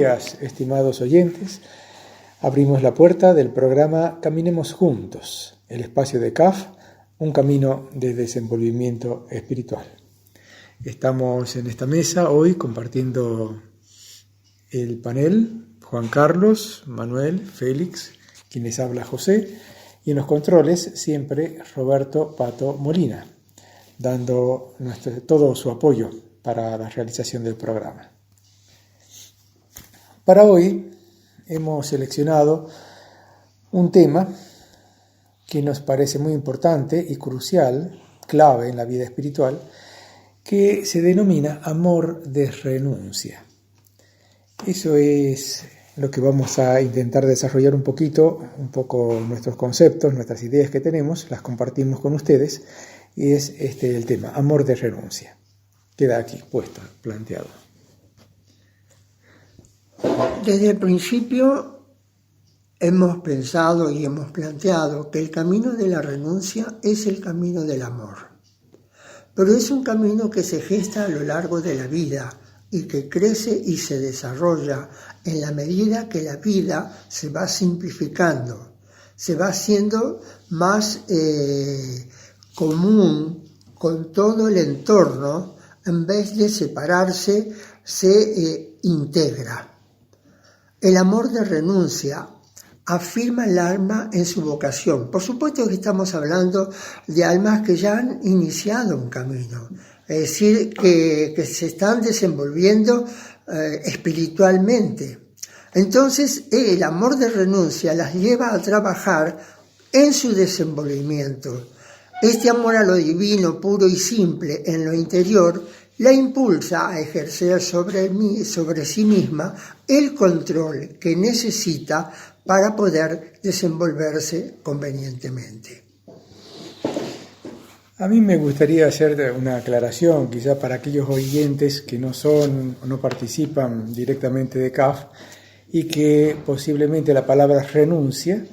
días, estimados oyentes. Abrimos la puerta del programa Caminemos Juntos, el espacio de CAF, un camino de desenvolvimiento espiritual. Estamos en esta mesa hoy compartiendo el panel Juan Carlos, Manuel, Félix, quien les habla José, y en los controles siempre Roberto Pato Molina, dando todo su apoyo para la realización del programa. Para hoy hemos seleccionado un tema que nos parece muy importante y crucial, clave en la vida espiritual, que se denomina amor de renuncia. Eso es lo que vamos a intentar desarrollar un poco nuestros conceptos, nuestras ideas que tenemos, las compartimos con ustedes, y es el tema, amor de renuncia. Queda aquí puesto, planteado. Desde el principio hemos pensado y hemos planteado que el camino de la renuncia es el camino del amor. Pero es un camino que se gesta a lo largo de la vida y que crece y se desarrolla en la medida que la vida se va simplificando, se va haciendo más común con todo el entorno, en vez de separarse, se integra. El amor de renuncia afirma el alma en su vocación. Por supuesto que estamos hablando de almas que ya han iniciado un camino, es decir, que se están desenvolviendo espiritualmente. Entonces, el amor de renuncia las lleva a trabajar en su desenvolvimiento. Este amor a lo divino, puro y simple en lo interior, la impulsa a ejercer sobre sí misma el control que necesita para poder desenvolverse convenientemente. A mí me gustaría hacer una aclaración, quizá para aquellos oyentes que no participan directamente de CAF y que posiblemente la palabra renuncia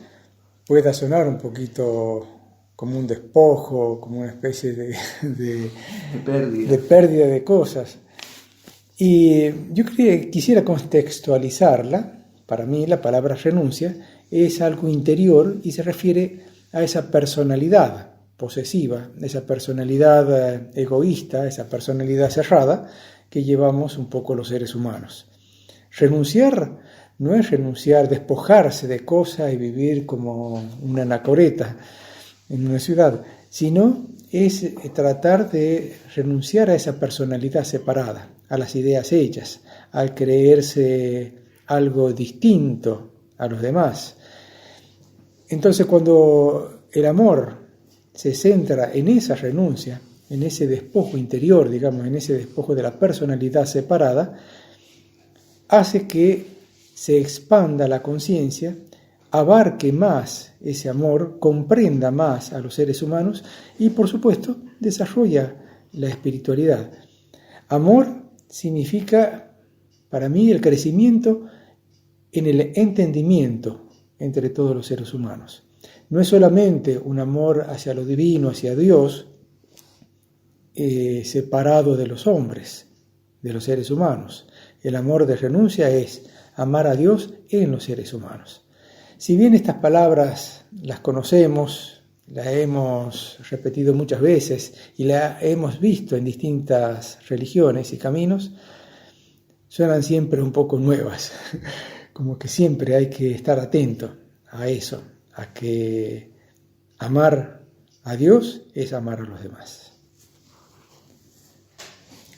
pueda sonar un poquito como un despojo, como una especie de pérdida de cosas. Y yo quisiera contextualizarla. Para mí la palabra renuncia es algo interior y se refiere a esa personalidad posesiva, esa personalidad egoísta, esa personalidad cerrada que llevamos un poco los seres humanos. Renunciar no es renunciar, despojarse de cosas y vivir como una anacoreta en una ciudad, sino es tratar de renunciar a esa personalidad separada, a las ideas hechas, al creerse algo distinto a los demás. Entonces, cuando el amor se centra en esa renuncia, en ese despojo interior, digamos, en ese despojo de la personalidad separada, hace que se expanda la conciencia, abarque más ese amor, comprenda más a los seres humanos y, por supuesto, desarrolla la espiritualidad. Amor significa, para mí, el crecimiento en el entendimiento entre todos los seres humanos. No es solamente un amor hacia lo divino, hacia Dios, separado de los hombres, de los seres humanos. El amor de renuncia es amar a Dios en los seres humanos. Si bien estas palabras las conocemos, las hemos repetido muchas veces y las hemos visto en distintas religiones y caminos, suenan siempre un poco nuevas. Como que siempre hay que estar atento a eso, a que amar a Dios es amar a los demás.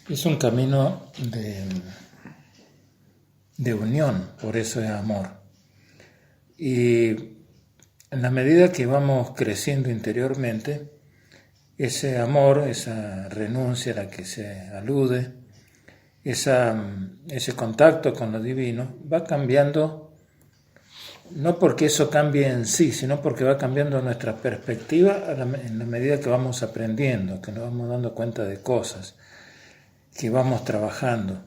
Es un camino de unión, por eso es amor. Y en la medida que vamos creciendo interiormente, ese amor, esa renuncia a la que se alude, ese contacto con lo divino va cambiando, no porque eso cambie en sí, sino porque va cambiando nuestra perspectiva en la medida que vamos aprendiendo, que nos vamos dando cuenta de cosas, que vamos trabajando.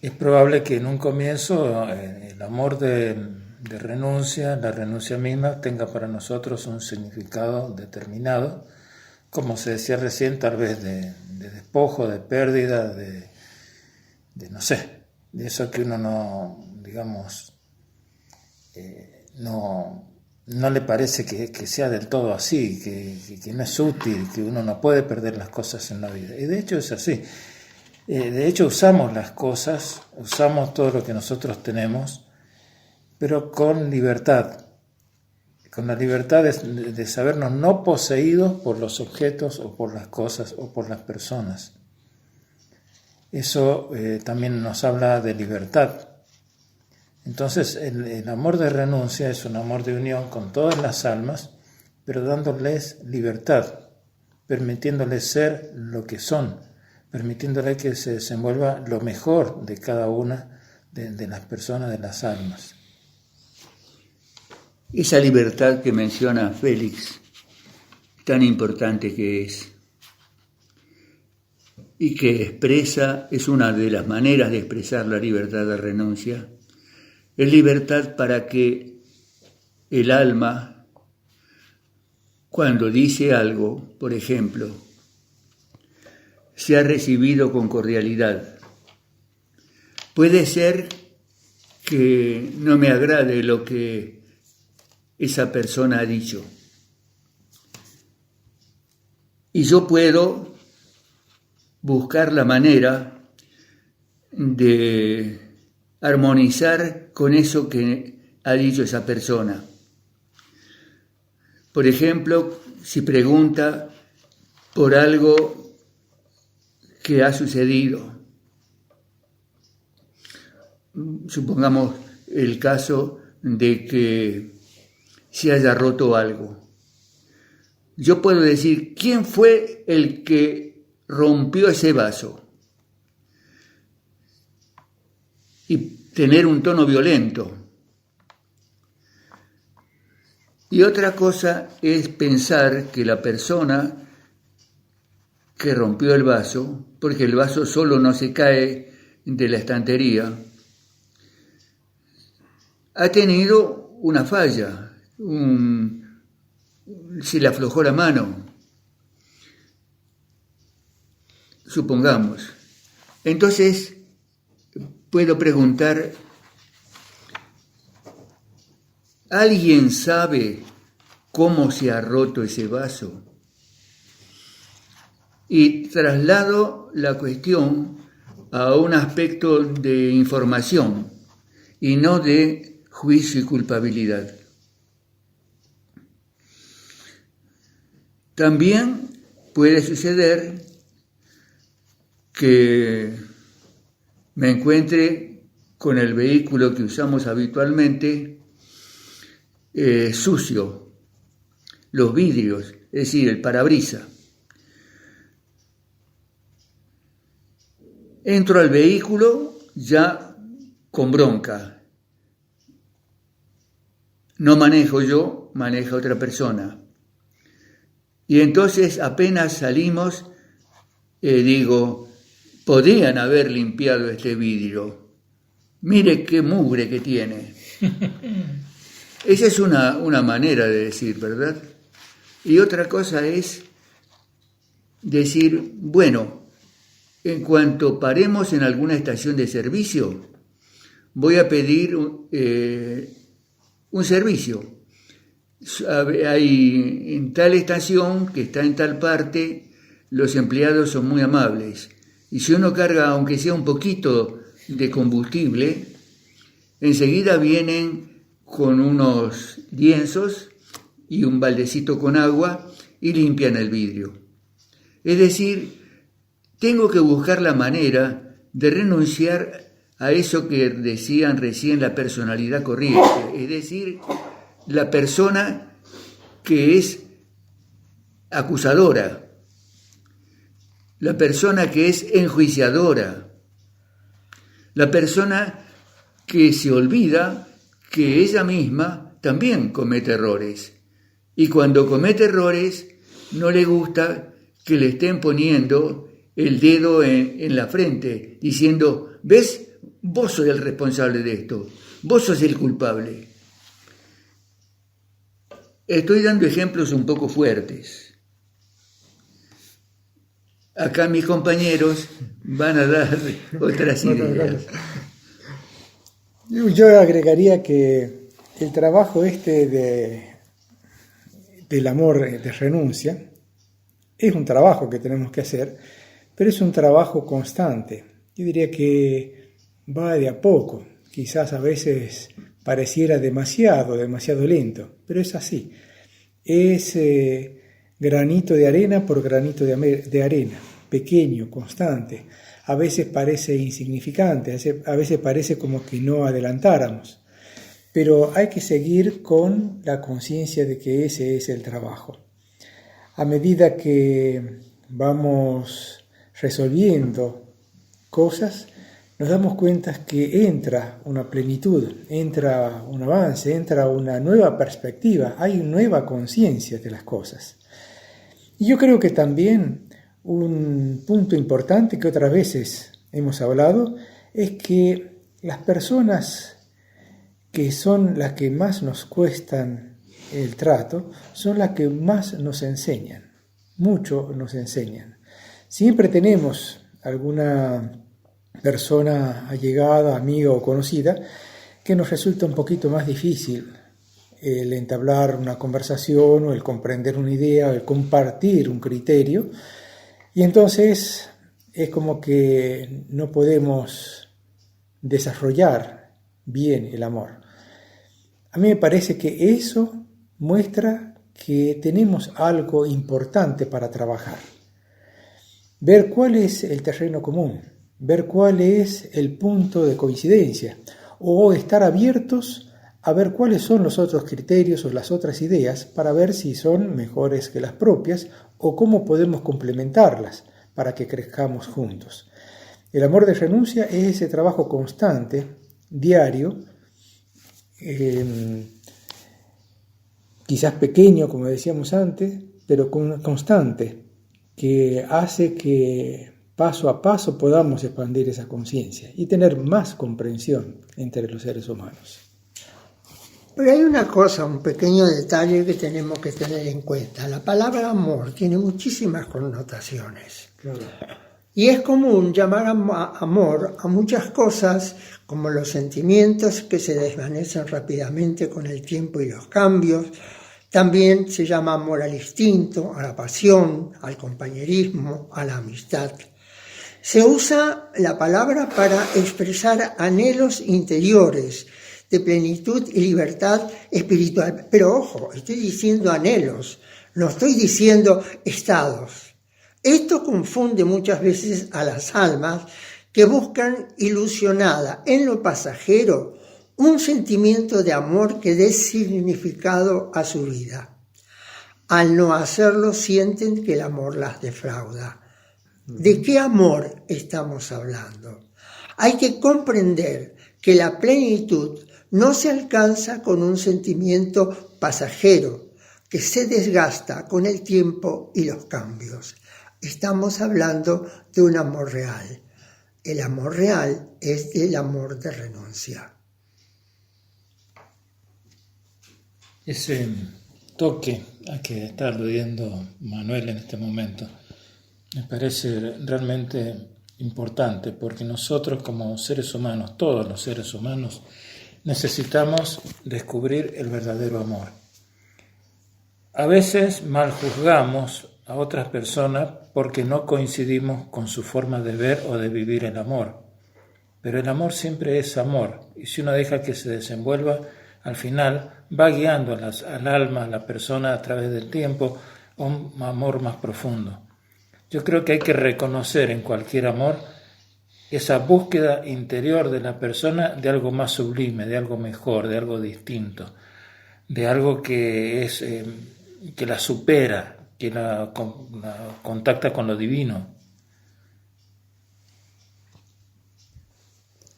Es probable que en un comienzo el amor de renuncia, la renuncia misma, tenga para nosotros un significado determinado, como se decía recién, tal vez de despojo, de pérdida, de no sé, de eso que uno no, digamos, no le parece que sea del todo así, que no es útil, que uno no puede perder las cosas en la vida. Y de hecho es así. De hecho usamos las cosas, usamos todo lo que nosotros tenemos, pero con libertad. Con la libertad de sabernos no poseídos por los objetos o por las cosas o por las personas. Eso también nos habla de libertad. Entonces el amor de renuncia es un amor de unión con todas las almas, pero dándoles libertad, permitiéndoles ser lo que son, permitiéndoles que se desenvuelva lo mejor de cada una de las personas, de las almas. Esa libertad que menciona Félix, tan importante que es, y que expresa, es una de las maneras de expresar la libertad de renuncia, es libertad para que el alma, cuando dice algo, por ejemplo, sea recibido con cordialidad. Puede ser que no me agrade lo que esa persona ha dicho. Y yo puedo buscar la manera de armonizar con eso que ha dicho esa persona. Por ejemplo, si pregunta por algo que ha sucedido, supongamos el caso de que se haya roto algo. Yo puedo decir, ¿quién fue el que rompió ese vaso? Y tener un tono violento. Y otra cosa es pensar que la persona que rompió el vaso, porque el vaso solo no se cae de la estantería, ha tenido una falla, se le aflojó la mano, supongamos. Entonces, puedo preguntar, ¿alguien sabe cómo se ha roto ese vaso? Y traslado la cuestión a un aspecto de información y no de juicio y culpabilidad. También puede suceder que me encuentre con el vehículo que usamos habitualmente sucio, los vidrios, es decir, el parabrisas. Entro al vehículo ya con bronca. No manejo yo, maneja otra persona. Y entonces apenas salimos, digo, podrían haber limpiado este vidrio. Mire qué mugre que tiene. Esa es una manera de decir, ¿verdad? Y otra cosa es decir, bueno, en cuanto paremos en alguna estación de servicio, voy a pedir un servicio. Hay en tal estación que está en tal parte, los empleados son muy amables. Y si uno carga, aunque sea un poquito de combustible, enseguida vienen con unos lienzos y un baldecito con agua y limpian el vidrio. Es decir, tengo que buscar la manera de renunciar a eso que decían recién la personalidad corriente, es decir, la persona que es acusadora, la persona que es enjuiciadora, la persona que se olvida que ella misma también comete errores. Y cuando comete errores, no le gusta que le estén poniendo el dedo en la frente, diciendo, ¿ves? Vos sos el responsable de esto, vos sos el culpable. Estoy dando ejemplos un poco fuertes. Acá mis compañeros van a dar otras ideas. Yo agregaría que el trabajo del amor de renuncia es un trabajo que tenemos que hacer, pero es un trabajo constante. Yo diría que va de a poco, quizás a veces pareciera demasiado lento, pero es así. Es granito de arena por granito de arena, pequeño, constante. A veces parece insignificante, a veces parece como que no adelantáramos, pero hay que seguir con la conciencia de que ese es el trabajo. A medida que vamos resolviendo cosas, nos damos cuenta que entra una plenitud, entra un avance, entra una nueva perspectiva, hay una nueva conciencia de las cosas. Y yo creo que también un punto importante que otras veces hemos hablado es que las personas que son las que más nos cuestan el trato son las que más nos enseñan, mucho nos enseñan. Siempre tenemos alguna persona allegada, amiga o conocida que nos resulta un poquito más difícil el entablar una conversación o el comprender una idea o el compartir un criterio. Y entonces es como que no podemos desarrollar bien el amor. A mí me parece que eso muestra que tenemos algo importante para trabajar. Ver cuál es el terreno común, ver cuál es el punto de coincidencia, o estar abiertos a ver cuáles son los otros criterios o las otras ideas para ver si son mejores que las propias o cómo podemos complementarlas para que crezcamos juntos. El amor de renuncia es ese trabajo constante, diario, quizás pequeño, como decíamos antes, pero constante, que hace que paso a paso podamos expandir esa conciencia y tener más comprensión entre los seres humanos. Pero hay una cosa, un pequeño detalle que tenemos que tener en cuenta. La palabra amor tiene muchísimas connotaciones. Claro. Y es común llamar amor a muchas cosas como los sentimientos que se desvanecen rápidamente con el tiempo y los cambios. También se llama amor al instinto, a la pasión, al compañerismo, a la amistad. Se usa la palabra para expresar anhelos interiores de plenitud y libertad espiritual. Pero ojo, estoy diciendo anhelos, no estoy diciendo estados. Esto confunde muchas veces a las almas que buscan ilusionada en lo pasajero un sentimiento de amor que dé significado a su vida. Al no hacerlo sienten que el amor las defrauda. ¿De qué amor estamos hablando? Hay que comprender que la plenitud no se alcanza con un sentimiento pasajero que se desgasta con el tiempo y los cambios. Estamos hablando de un amor real. El amor real es el amor de renuncia. Ese toque a que está aludiendo Manuel en este momento me parece realmente importante, porque nosotros como seres humanos, todos los seres humanos, necesitamos descubrir el verdadero amor. A veces mal juzgamos a otras personas porque no coincidimos con su forma de ver o de vivir el amor. Pero el amor siempre es amor, y si uno deja que se desenvuelva, al final va guiando al alma, a la persona a través del tiempo, a un amor más profundo. Yo creo que hay que reconocer en cualquier amor esa búsqueda interior de la persona de algo más sublime, de algo mejor, de algo distinto, de algo que es que la supera, que la contacta con lo divino.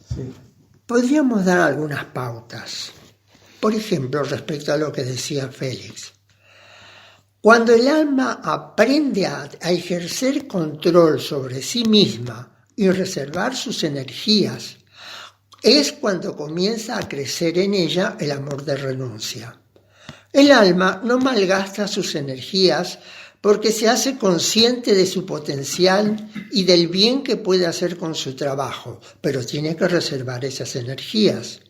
Sí. Podríamos dar algunas pautas. Por ejemplo, respecto a lo que decía Félix. Cuando el alma aprende a ejercer control sobre sí misma y reservar sus energías, es cuando comienza a crecer en ella el amor de renuncia. El alma no malgasta sus energías porque se hace consciente de su potencial y del bien que puede hacer con su trabajo, pero tiene que reservar esas energías.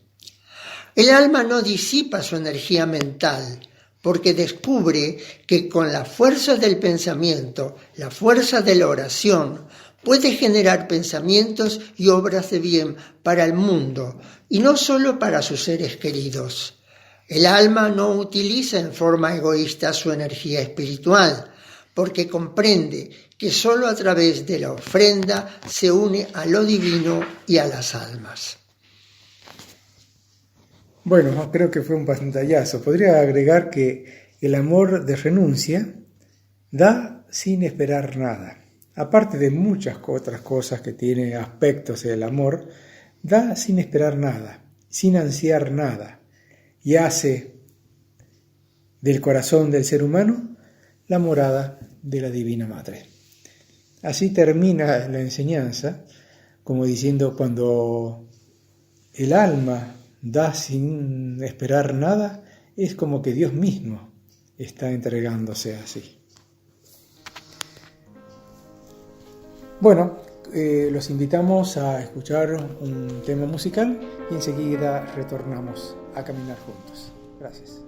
El alma no disipa su energía mental, porque descubre que con la fuerza del pensamiento, la fuerza de la oración, puede generar pensamientos y obras de bien para el mundo, y no solo para sus seres queridos. El alma no utiliza en forma egoísta su energía espiritual, porque comprende que solo a través de la ofrenda se une a lo divino y a las almas. Bueno, creo que fue un pantallazo. Podría agregar que el amor de renuncia da sin esperar nada. Aparte de muchas otras cosas que tiene aspectos del amor, da sin esperar nada, sin ansiar nada, y hace del corazón del ser humano la morada de la Divina Madre. Así termina la enseñanza, como diciendo, cuando el alma da sin esperar nada, es como que Dios mismo está entregándose así. Bueno, los invitamos a escuchar un tema musical y enseguida retornamos a caminar juntos. Gracias.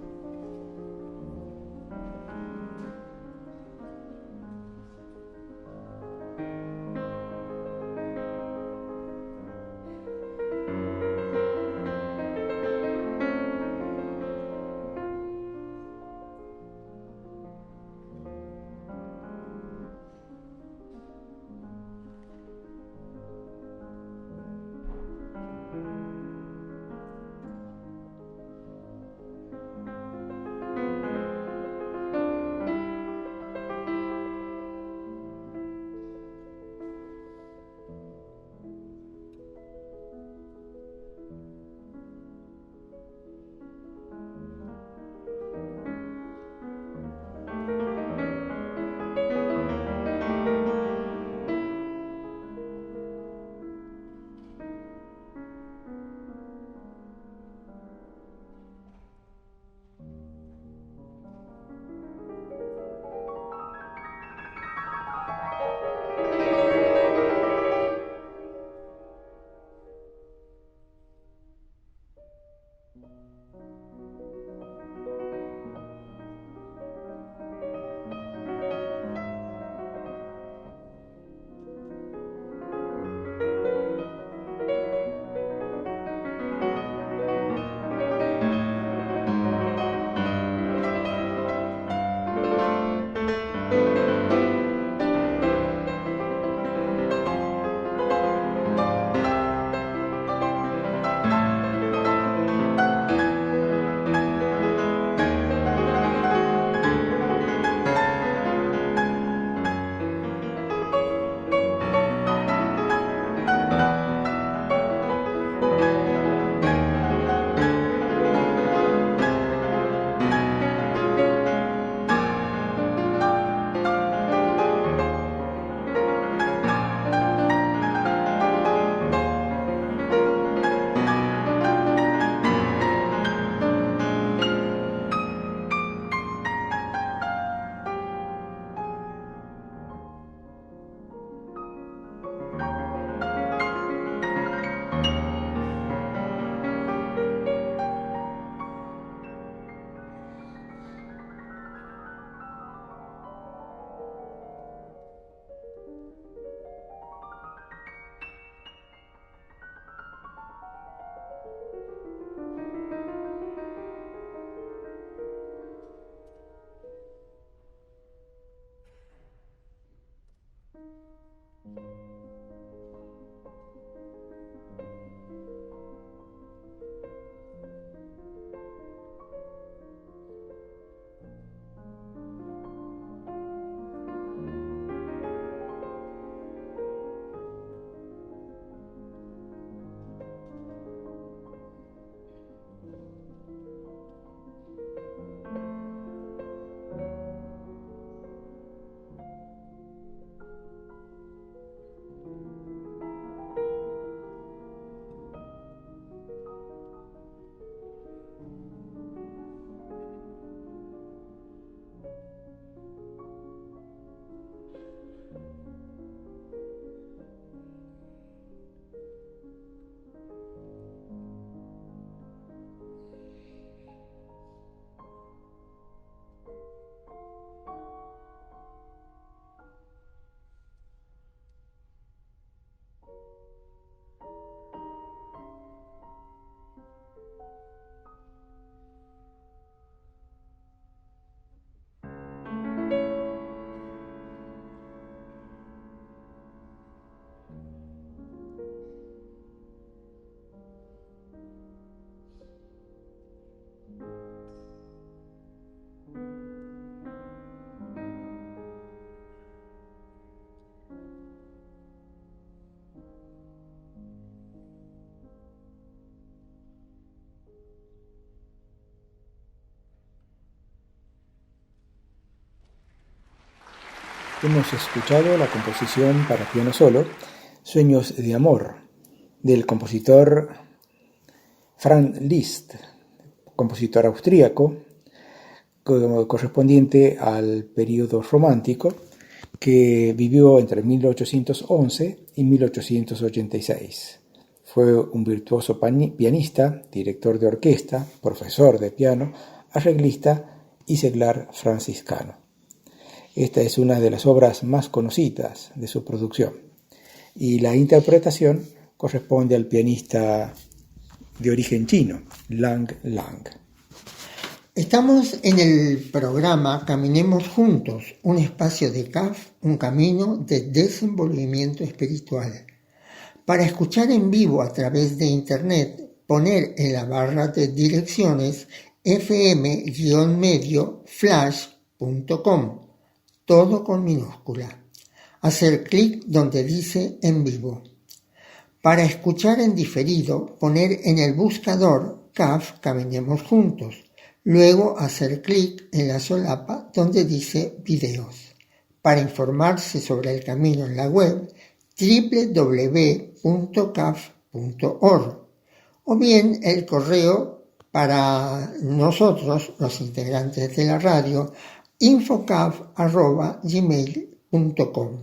Hemos escuchado la composición para piano solo, Sueños de Amor, del compositor Franz Liszt, compositor austríaco, correspondiente al periodo romántico, que vivió entre 1811 y 1886. Fue un virtuoso pianista, director de orquesta, profesor de piano, arreglista y seglar franciscano. Esta es una de las obras más conocidas de su producción, y la interpretación corresponde al pianista de origen chino, Lang Lang. Estamos en el programa Caminemos Juntos, un espacio de CAF, un camino de desenvolvimiento espiritual. Para escuchar en vivo a través de internet, poner en la barra de direcciones fm-medio-flash.com, todo con minúscula. Hacer clic donde dice en vivo. Para escuchar en diferido, poner en el buscador CAF Caminemos Juntos. Luego hacer clic en la solapa donde dice videos. Para informarse sobre el camino en la web, www.caf.org, o bien el correo para nosotros, los integrantes de la radio, infocaf@gmail.com.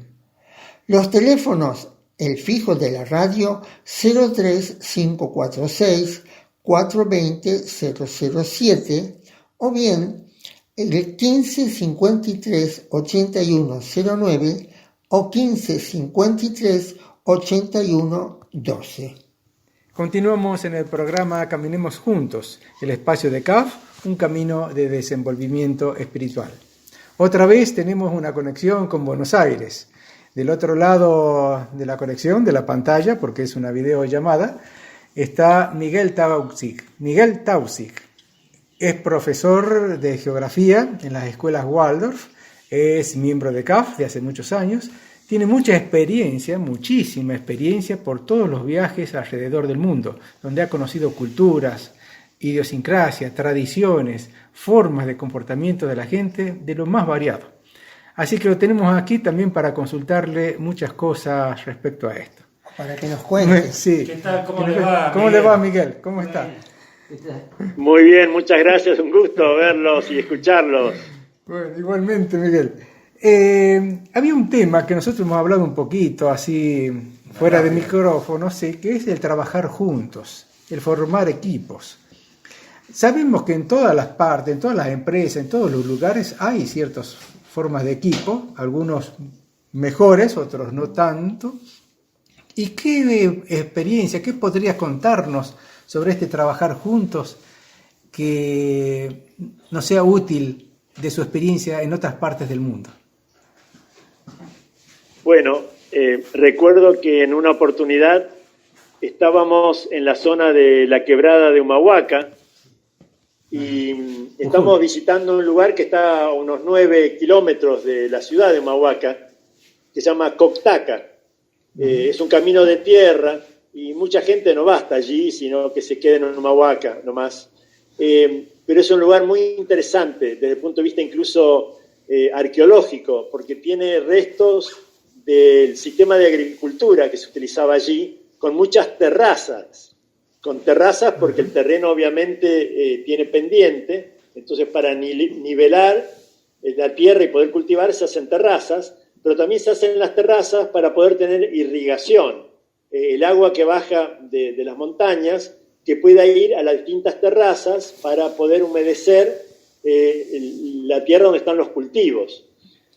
Los teléfonos, el fijo de la radio 03546 420 007, o bien el 15 53 81 09 o 15 53 81 12. Continuamos en el programa Caminemos Juntos, el espacio de CAF, un camino de desenvolvimiento espiritual. Otra vez tenemos una conexión con Buenos Aires. Del otro lado de la conexión, de la pantalla, porque es una videollamada, está Miguel Tausig. Miguel Tausig es profesor de geografía en las escuelas Waldorf, es miembro de CAF de hace muchos años, tiene mucha experiencia, muchísima experiencia por todos los viajes alrededor del mundo, donde ha conocido culturas, idiosincrasias, tradiciones, formas de comportamiento de la gente, de lo más variado. Así que lo tenemos aquí también para consultarle muchas cosas respecto a esto. Para que nos cuente. Sí. ¿Qué tal? ¿Cómo le va? ¿Cómo le va, Miguel? ¿Cómo está? Muy bien, muchas gracias, un gusto verlos y escucharlos. Bueno, igualmente, Miguel. Había un tema que nosotros hemos hablado un poquito, así fuera de micrófono, sí, que es el trabajar juntos, el formar equipos. Sabemos que en todas las partes, en todas las empresas, en todos los lugares hay ciertas formas de equipo, algunos mejores, otros no tanto. ¿Y qué experiencia, qué podrías contarnos sobre este trabajar juntos que nos sea útil de su experiencia en otras partes del mundo? Bueno, recuerdo que en una oportunidad estábamos en la zona de la quebrada de Humahuaca y estamos visitando un lugar que está a unos 9 kilómetros de la ciudad de Humahuaca, que se llama Coctaca. Es un camino de tierra y mucha gente no va hasta allí, sino que se queda en Humahuaca nomás. Pero es un lugar muy interesante desde el punto de vista incluso arqueológico, porque tiene restos del sistema de agricultura que se utilizaba allí, con muchas terrazas. Con terrazas porque el terreno obviamente tiene pendiente, entonces para nivelar la tierra y poder cultivar se hacen terrazas, pero también se hacen las terrazas para poder tener irrigación. El agua que baja de las montañas, que pueda ir a las distintas terrazas para poder humedecer la tierra donde están los cultivos.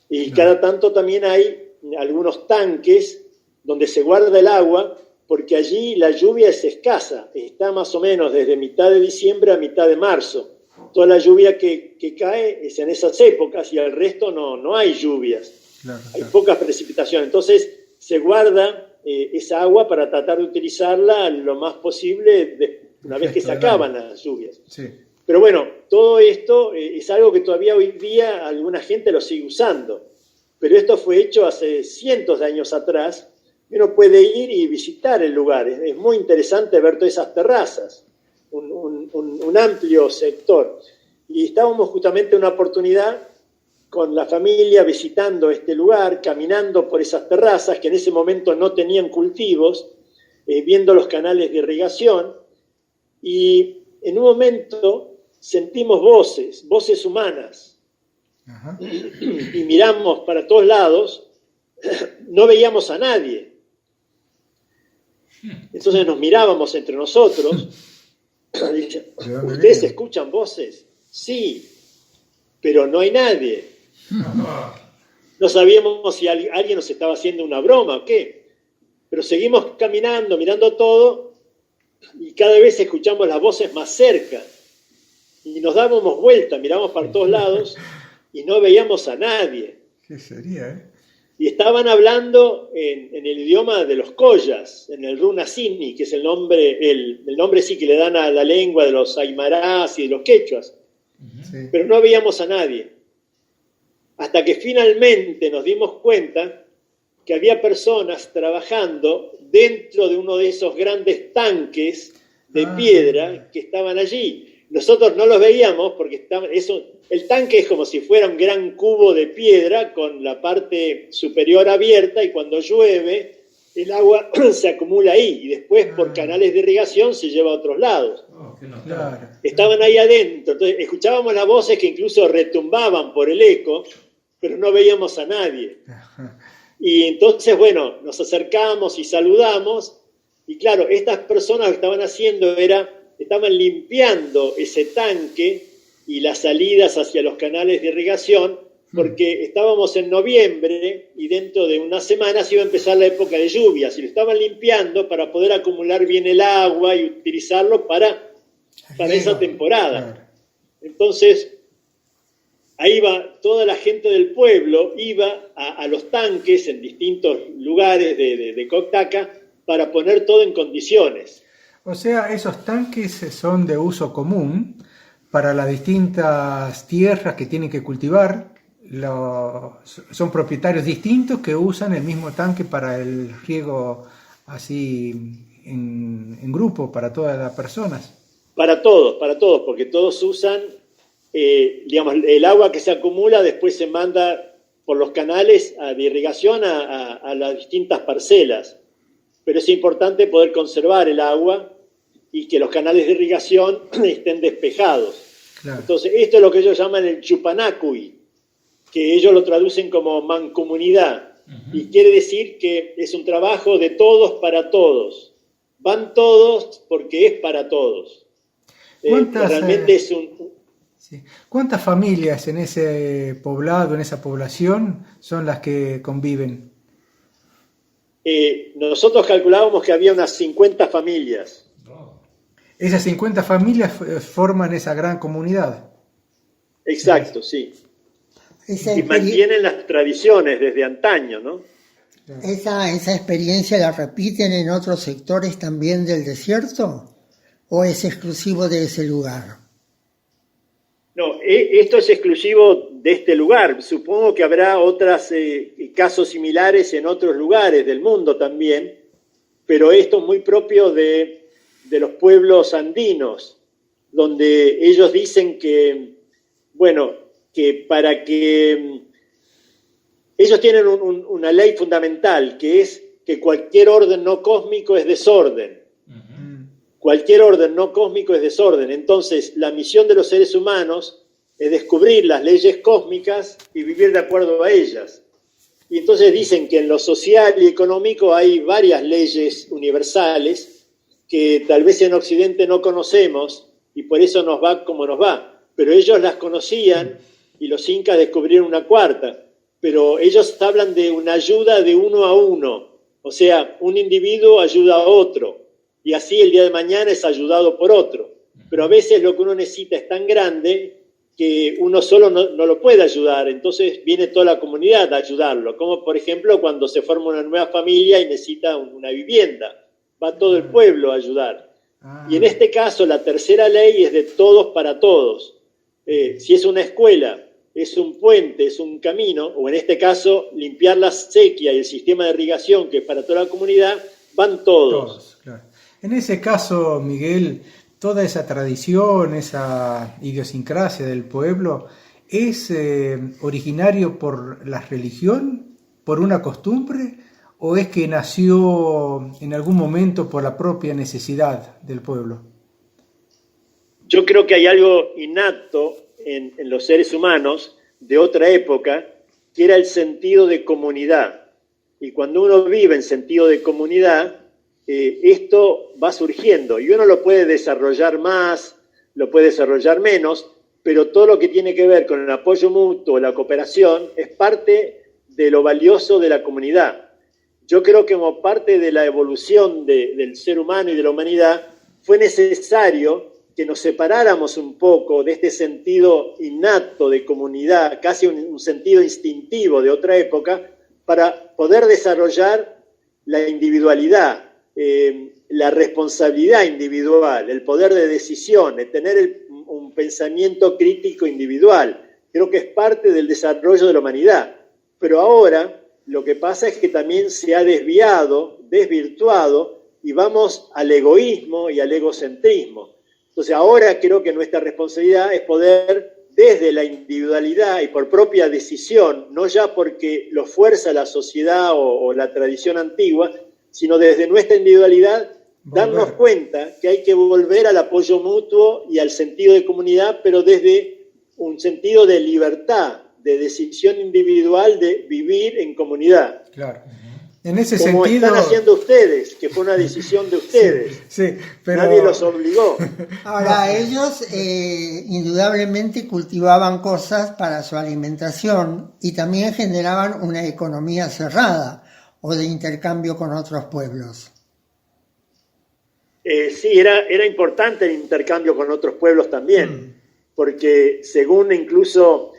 Y cada tanto también hay algunos tanques donde se guarda el agua, porque allí la lluvia es escasa, está más o menos desde mitad de diciembre a mitad de marzo. Toda la lluvia que cae es en esas épocas y al resto no hay lluvias. Claro. Hay pocas precipitaciones, entonces se guarda esa agua para tratar de utilizarla lo más posible una vez que se acaban las lluvias. Sí. Pero bueno, todo esto es algo que todavía hoy día alguna gente lo sigue usando, pero esto fue hecho hace cientos de años atrás y uno puede ir y visitar el lugar. Es muy interesante ver todas esas terrazas, un amplio sector. Y estábamos justamente en una oportunidad con la familia visitando este lugar, caminando por esas terrazas que en ese momento no tenían cultivos, viendo los canales de irrigación, y en un momento sentimos voces humanas. Ajá. Y miramos para todos lados, no veíamos a nadie. Entonces nos mirábamos entre nosotros. ¿Ustedes escuchan voces? Sí, pero no hay nadie. No sabíamos si alguien nos estaba haciendo una broma o qué. Pero seguimos caminando, mirando todo, y cada vez escuchamos las voces más cerca. Y nos dábamos vuelta, miramos para todos lados y no veíamos a nadie. ¿Qué sería, Y estaban hablando en el idioma de los collas, en el runasini, que es el nombre sí que le dan a la lengua de los aymarás y de los quechuas. Sí. Pero no veíamos a nadie. Hasta que finalmente nos dimos cuenta que había personas trabajando dentro de uno de esos grandes tanques de piedra que estaban allí. Nosotros no los veíamos porque el tanque es como si fuera un gran cubo de piedra con la parte superior abierta, y cuando llueve el agua se acumula ahí y después por canales de irrigación se lleva a otros lados. Claro. Estaban ahí adentro, entonces escuchábamos las voces que incluso retumbaban por el eco, pero no veíamos a nadie. Y entonces, bueno, nos acercamos y saludamos, y claro, estas personas lo que estaban haciendo estaban limpiando ese tanque y las salidas hacia los canales de irrigación, porque estábamos en noviembre y dentro de unas semanas iba a empezar la época de lluvias, y lo estaban limpiando para poder acumular bien el agua y utilizarlo para esa temporada. Entonces, ahí va toda la gente del pueblo, iba a los tanques en distintos lugares de Coctaca para poner todo en condiciones. O sea, esos tanques son de uso común para las distintas tierras que tienen que cultivar. Son propietarios distintos que usan el mismo tanque para el riego así en grupo, para todas las personas. Para todos, porque todos usan, digamos, el agua que se acumula después se manda por los canales de irrigación a las distintas parcelas. Pero es importante poder conservar el agua y que los canales de irrigación estén despejados. Claro. Entonces, esto es lo que ellos llaman el chupanacui, que ellos lo traducen como mancomunidad, y quiere decir que es un trabajo de todos para todos. Van todos porque es para todos. Realmente es un... Sí. ¿Cuántas familias en ese poblado, en esa población, son las que conviven? Nosotros calculábamos que había unas 50 familias. Esas 50 familias forman esa gran comunidad. Exacto, sí. Y mantienen las tradiciones desde antaño, ¿no? ¿Esa experiencia la repiten en otros sectores también del desierto? ¿O es exclusivo de ese lugar? No, esto es exclusivo de este lugar. Supongo que habrá otros casos similares en otros lugares del mundo también, pero esto es muy propio de los pueblos andinos, donde ellos dicen que, bueno, que para que ellos tienen una ley fundamental, que es que cualquier orden no cósmico es desorden. Cualquier orden no cósmico es desorden. Entonces, la misión de los seres humanos es descubrir las leyes cósmicas y vivir de acuerdo a ellas. Y entonces dicen que en lo social y económico hay varias leyes universales que tal vez en Occidente no conocemos y por eso nos va como nos va. Pero ellos las conocían y los incas descubrieron una cuarta. Pero ellos hablan de una ayuda de uno a uno. O sea, un individuo ayuda a otro. Y así el día de mañana es ayudado por otro. Pero a veces lo que uno necesita es tan grande que uno solo no lo puede ayudar. Entonces viene toda la comunidad a ayudarlo. Como por ejemplo cuando se forma una nueva familia y necesita una vivienda. Va todo el pueblo a ayudar. Y en este caso la tercera ley es de todos para todos. Si es una escuela, es un puente, es un camino, o en este caso limpiar la sequía y el sistema de irrigación que es para toda la comunidad, van todos. Claro. En ese caso, Miguel, toda esa tradición, esa idiosincrasia del pueblo es originario por la religión, por una costumbre, o es que nació en algún momento por la propia necesidad del pueblo? Yo creo que hay algo innato en los seres humanos de otra época, que era el sentido de comunidad. Y cuando uno vive en sentido de comunidad, esto va surgiendo. Y uno lo puede desarrollar más, lo puede desarrollar menos, pero todo lo que tiene que ver con el apoyo mutuo, la cooperación, es parte de lo valioso de la comunidad. Yo creo que como parte de la evolución del ser humano y de la humanidad, fue necesario que nos separáramos un poco de este sentido innato de comunidad, casi un sentido instintivo de otra época, para poder desarrollar la individualidad, la responsabilidad individual, el poder de decisión, el tener un pensamiento crítico individual. Creo que es parte del desarrollo de la humanidad. Pero ahora lo que pasa es que también se ha desvirtuado, y vamos al egoísmo y al egocentrismo. Entonces ahora creo que nuestra responsabilidad es poder, desde la individualidad y por propia decisión, no ya porque lo fuerza la sociedad o la tradición antigua, sino desde nuestra individualidad, darnos cuenta que hay que volver al apoyo mutuo y al sentido de comunidad, pero desde un sentido de libertad, de decisión individual, de vivir en comunidad. Claro. En ese como sentido... están haciendo ustedes, que fue una decisión de ustedes. Sí, pero... Nadie los obligó. Ahora, ellos indudablemente cultivaban cosas para su alimentación y también generaban una economía cerrada o de intercambio con otros pueblos. Sí, era importante el intercambio con otros pueblos también, porque según incluso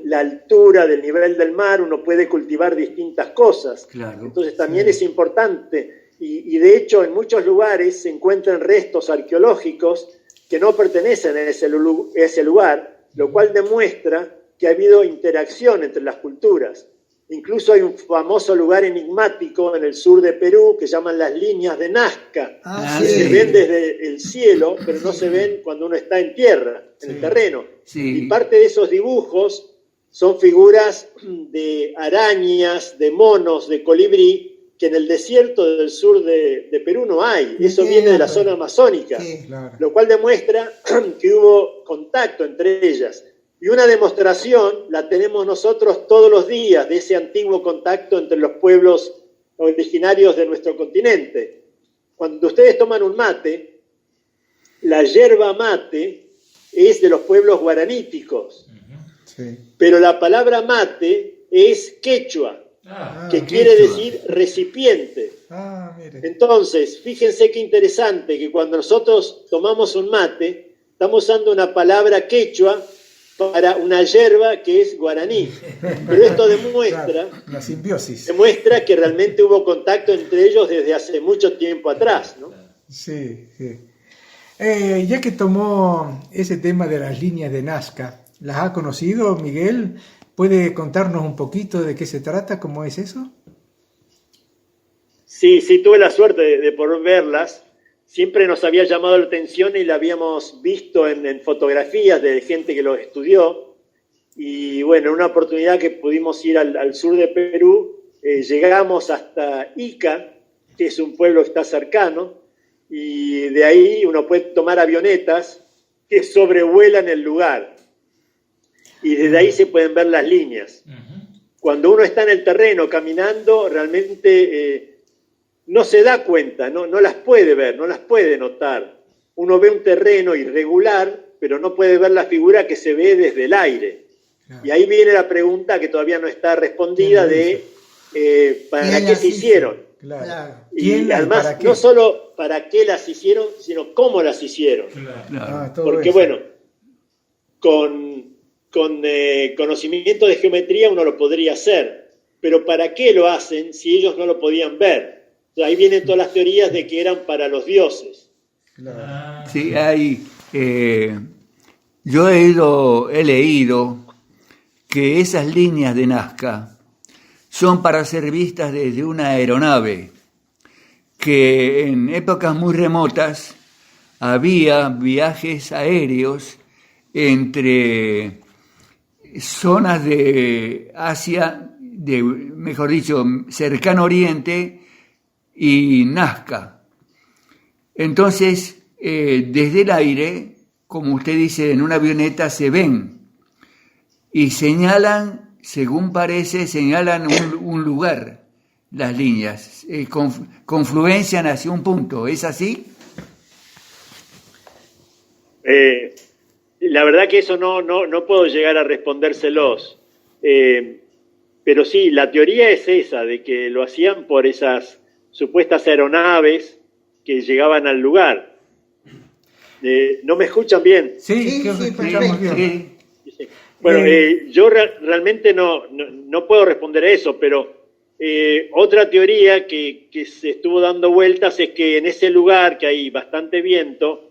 la altura del nivel del mar, uno puede cultivar distintas cosas. Claro, entonces también es importante, y de hecho en muchos lugares se encuentran restos arqueológicos que no pertenecen a ese lugar, lo cual demuestra que ha habido interacción entre las culturas. Incluso hay un famoso lugar enigmático en el sur de Perú que llaman las líneas de Nazca, que se ven desde el cielo, pero no se ven cuando uno está en tierra, en el terreno. Sí. Y parte de esos dibujos son figuras de arañas, de monos, de colibrí, que en el desierto del sur de Perú no hay. Eso viene de la zona amazónica, lo cual demuestra que hubo contacto entre ellas. Y una demostración la tenemos nosotros todos los días de ese antiguo contacto entre los pueblos originarios de nuestro continente. Cuando ustedes toman un mate, la yerba mate es de los pueblos guaraníticos, pero la palabra mate es quechua, que quiere decir recipiente. Entonces, fíjense qué interesante que cuando nosotros tomamos un mate, estamos usando una palabra quechua para una yerba que es guaraní. Pero esto demuestra, la simbiosis. Demuestra que realmente hubo contacto entre ellos desde hace mucho tiempo atrás, ¿no? Sí, sí. Ya que tomó ese tema de las líneas de Nazca, ¿las ha conocido, Miguel? ¿Puede contarnos un poquito de qué se trata? ¿Cómo es eso? Sí, tuve la suerte de poder verlas. Siempre nos había llamado la atención y la habíamos visto en fotografías de gente que lo estudió. Y bueno, en una oportunidad que pudimos ir al sur de Perú, llegamos hasta Ica, que es un pueblo que está cercano, y de ahí uno puede tomar avionetas que sobrevuelan el lugar. Y desde ahí se pueden ver las líneas. Cuando uno está en el terreno caminando, realmente... no se da cuenta, no las puede ver, no las puede notar. Uno ve un terreno irregular, pero no puede ver la figura que se ve desde el aire. Claro. Y ahí viene la pregunta que todavía no está respondida de ¿para qué se hicieron? Claro. Y además, no solo para qué las hicieron, sino cómo las hicieron. Claro. Porque bueno, con conocimiento de geometría uno lo podría hacer, pero ¿para qué lo hacen si ellos no lo podían ver? Ahí vienen todas las teorías de que eran para los dioses. Sí, yo he leído que esas líneas de Nazca son para ser vistas desde una aeronave, que en épocas muy remotas había viajes aéreos entre zonas de Asia, mejor dicho, Cercano Oriente y Nazca. Entonces, desde el aire, como usted dice, en una avioneta se ven y señalan, según parece, un lugar, las líneas, confluencian hacia un punto. ¿Es así? La verdad que eso no puedo llegar a respondérselos. Pero sí, la teoría es esa, de que lo hacían por esas supuestas aeronaves que llegaban al lugar. ¿No me escuchan bien? Sí, creo que escuchamos bien. Sí. Bueno, yo realmente no puedo responder a eso, pero otra teoría que se estuvo dando vueltas es que en ese lugar, que hay bastante viento,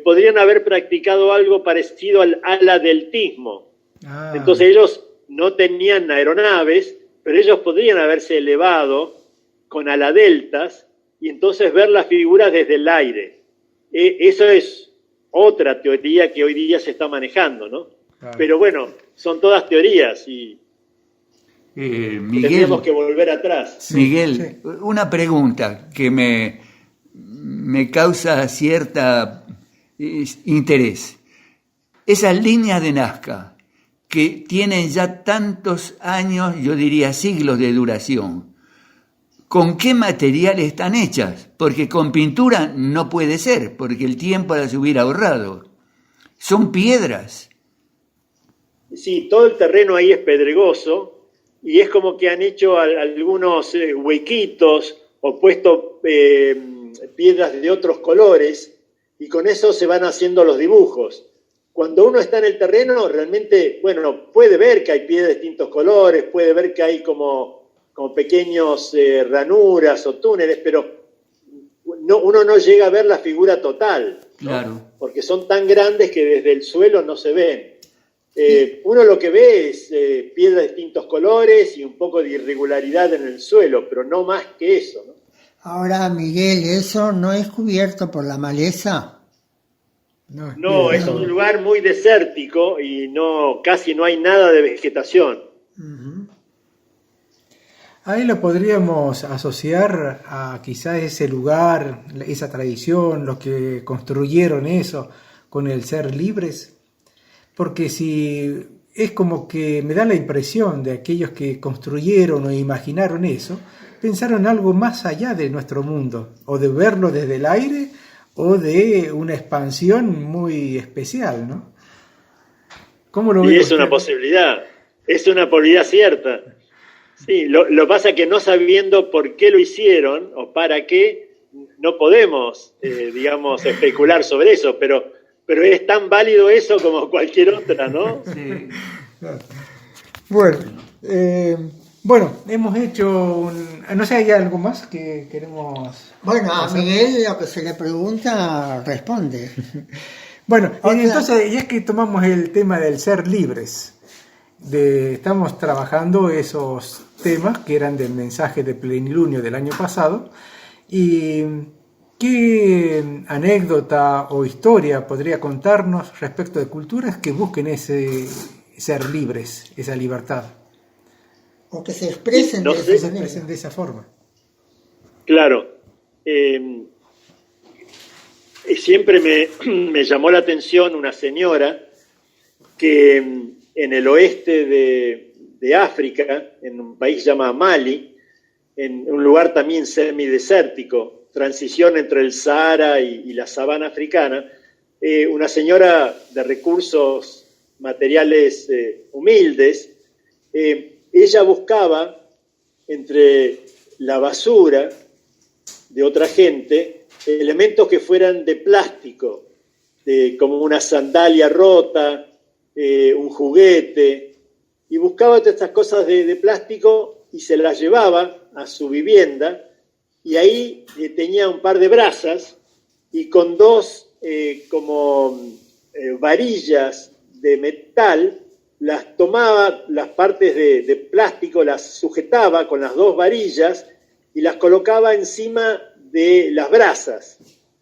podrían haber practicado algo parecido al aladeltismo. Entonces ellos no tenían aeronaves, pero ellos podrían haberse elevado con aladeltas y entonces ver las figuras desde el aire. Eso es otra teoría que hoy día se está manejando, ¿no? Claro. Pero bueno, son todas teorías y Miguel, tendríamos que volver atrás. Miguel, una pregunta que me causa cierta interés. Esas líneas de Nazca que tienen ya tantos años, yo diría siglos de duración, ¿con qué material están hechas? Porque con pintura no puede ser, porque el tiempo las hubiera ahorrado. Son piedras. Sí, todo el terreno ahí es pedregoso y es como que han hecho algunos huequitos o puesto piedras de otros colores y con eso se van haciendo los dibujos. Cuando uno está en el terreno, realmente, bueno, puede ver que hay piedras de distintos colores, puede ver que hay como pequeños ranuras o túneles, pero uno no llega a ver la figura total, ¿no? Claro. Porque son tan grandes que desde el suelo no se ven. Uno lo que ve es piedras de distintos colores y un poco de irregularidad en el suelo, pero no más que eso, ¿no? Ahora, Miguel, ¿eso no es cubierto por la maleza? No, es un lugar muy desértico y casi no hay nada de vegetación. Uh-huh. Ahí lo podríamos asociar a quizás ese lugar, esa tradición, los que construyeron eso, con el ser libres. Porque si es como que me da la impresión de aquellos que construyeron o imaginaron eso, pensaron algo más allá de nuestro mundo, o de verlo desde el aire, o de una expansión muy especial, ¿no? ¿Cómo lo y ve es una posibilidad cierta. Sí, lo pasa que no sabiendo por qué lo hicieron o para qué, no podemos, digamos, especular sobre eso, pero es tan válido eso como cualquier otra, ¿no? Sí. Bueno, hemos hecho no sé, ¿hay algo más que queremos...? Bueno, a Miguel lo que se le pregunta responde. Bueno, entonces, ya es que tomamos el tema del ser libres, estamos trabajando esos temas que eran del mensaje de plenilunio del año pasado, y ¿qué anécdota o historia podría contarnos respecto de culturas que busquen ese ser libres, esa libertad? O que se expresen de esa forma. Claro. Siempre me llamó la atención una señora que en el oeste de África, en un país llamado Mali, en un lugar también semidesértico, transición entre el Sahara y la sabana africana, una señora de recursos materiales humildes, ella buscaba entre la basura de otra gente elementos que fueran de plástico, como una sandalia rota, un juguete, y buscaba todas estas cosas de plástico y se las llevaba a su vivienda, y ahí tenía un par de brasas y con dos varillas de metal, las tomaba, las partes de plástico las sujetaba con las dos varillas y las colocaba encima de las brasas.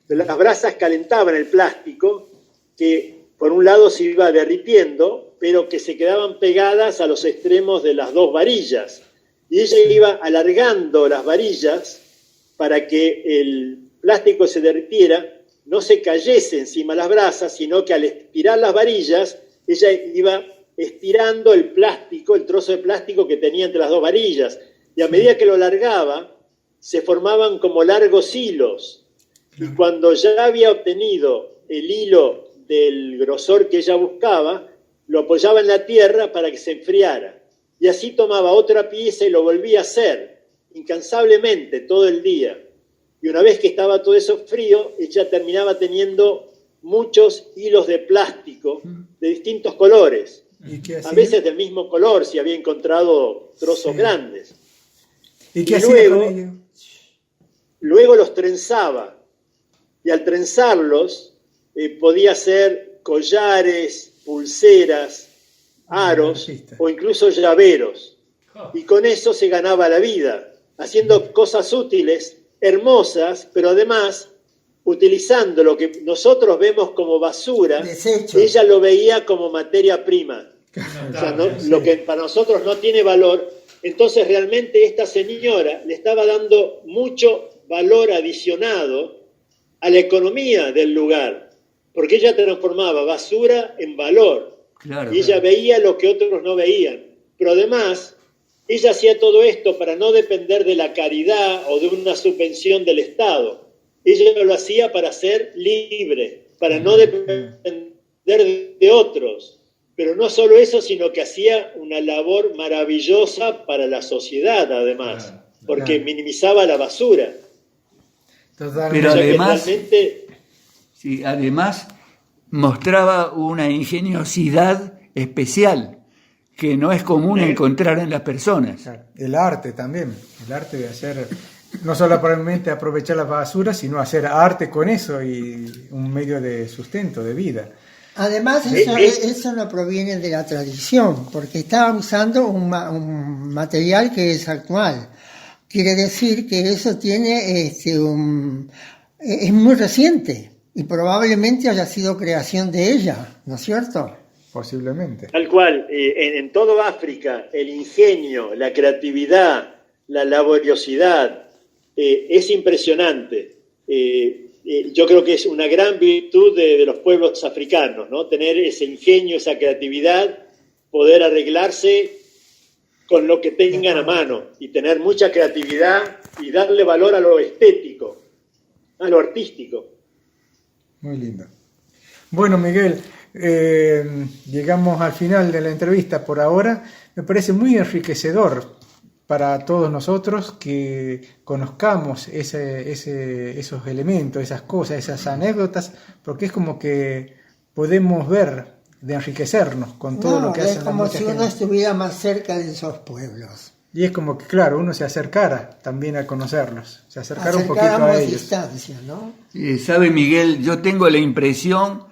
Las brasas calentaban el plástico, que por un lado se iba derritiendo pero que se quedaban pegadas a los extremos de las dos varillas. Y ella iba alargando las varillas para que el plástico se derritiera, no se cayese encima las brasas, sino que al estirar las varillas, ella iba estirando el plástico, el trozo de plástico que tenía entre las dos varillas. Y a medida que lo largaba, se formaban como largos hilos. Y cuando ya había obtenido el hilo del grosor que ella buscaba, lo apoyaba en la tierra para que se enfriara. Y así tomaba otra pieza y lo volvía a hacer, incansablemente, todo el día. Y una vez que estaba todo eso frío, ella terminaba teniendo muchos hilos de plástico de distintos colores. ¿Y qué hacía? A veces del mismo color, si había encontrado trozos grandes. ¿Y qué hacía con ello? Luego los trenzaba. Y al trenzarlos, podía hacer collares, pulseras, aros o incluso llaveros. Y con eso se ganaba la vida, haciendo cosas útiles, hermosas, pero además utilizando lo que nosotros vemos como basura, desecho. Ella lo veía como materia prima. O sea, lo que para nosotros no tiene valor. Entonces realmente esta señora le estaba dando mucho valor adicionado a la economía del lugar, porque ella transformaba basura en valor. Claro, y ella veía lo que otros no veían. Pero además, ella hacía todo esto para no depender de la caridad o de una subvención del Estado. Ella lo hacía para ser libre, para no depender de otros. Pero no solo eso, sino que hacía una labor maravillosa para la sociedad, además, porque minimizaba la basura. Pero O sea, además, realmente, sí, además mostraba una ingeniosidad especial que no es común encontrar en las personas. El arte también, el arte de hacer, no solamente aprovechar la basura, sino hacer arte con eso y un medio de sustento, de vida. Además, eso no proviene de la tradición, porque estaba usando un material que es actual. Quiere decir que eso tiene es muy reciente y probablemente haya sido creación de ella, ¿no es cierto? Posiblemente. tal cual, en todo África, el ingenio, la creatividad, la laboriosidad, es impresionante. Yo creo que es una gran virtud de los pueblos africanos, ¿no? Tener ese ingenio, esa creatividad, poder arreglarse con lo que tengan a mano y tener mucha creatividad y darle valor a lo estético, a lo artístico. Muy lindo. Bueno, Miguel, llegamos al final de la entrevista por ahora. Me parece muy enriquecedor para todos nosotros que conozcamos esos elementos, esas cosas, esas anécdotas, porque es como que podemos ver de enriquecernos con todo lo que hacen. Es como si uno estuviera más cerca de esos pueblos. Y es como que, claro, uno se acercara también a conocerlos, se acercara un poquito a ellos. Distancia, ¿no? ¿Sabe, Miguel? Yo tengo la impresión,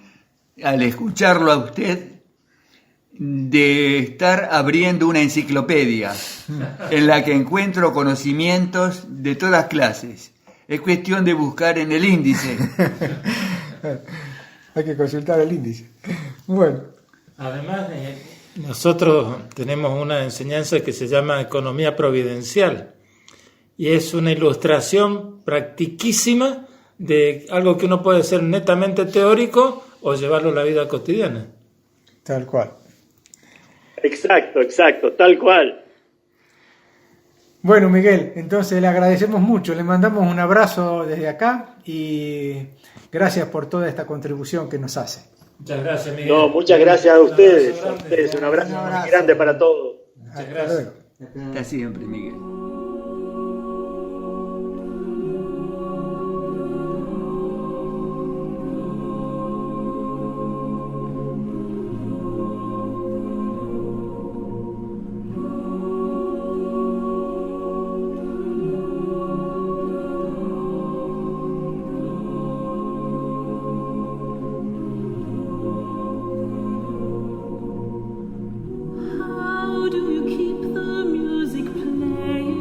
al escucharlo a usted, de estar abriendo una enciclopedia en la que encuentro conocimientos de todas clases. Es cuestión de buscar en el índice. Hay que consultar el índice. Bueno. Además, nosotros tenemos una enseñanza que se llama economía providencial y es una ilustración practiquísima de algo que uno puede ser netamente teórico o llevarlo a la vida cotidiana. Tal cual. Exacto, tal cual. Bueno, Miguel, entonces le agradecemos mucho, le mandamos un abrazo desde acá y gracias por toda esta contribución que nos hace. Muchas gracias, Miguel. No, muchas gracias a ustedes. Un abrazo muy grande para todos. Muchas gracias. Hasta siempre, Miguel. How do you keep the music playing?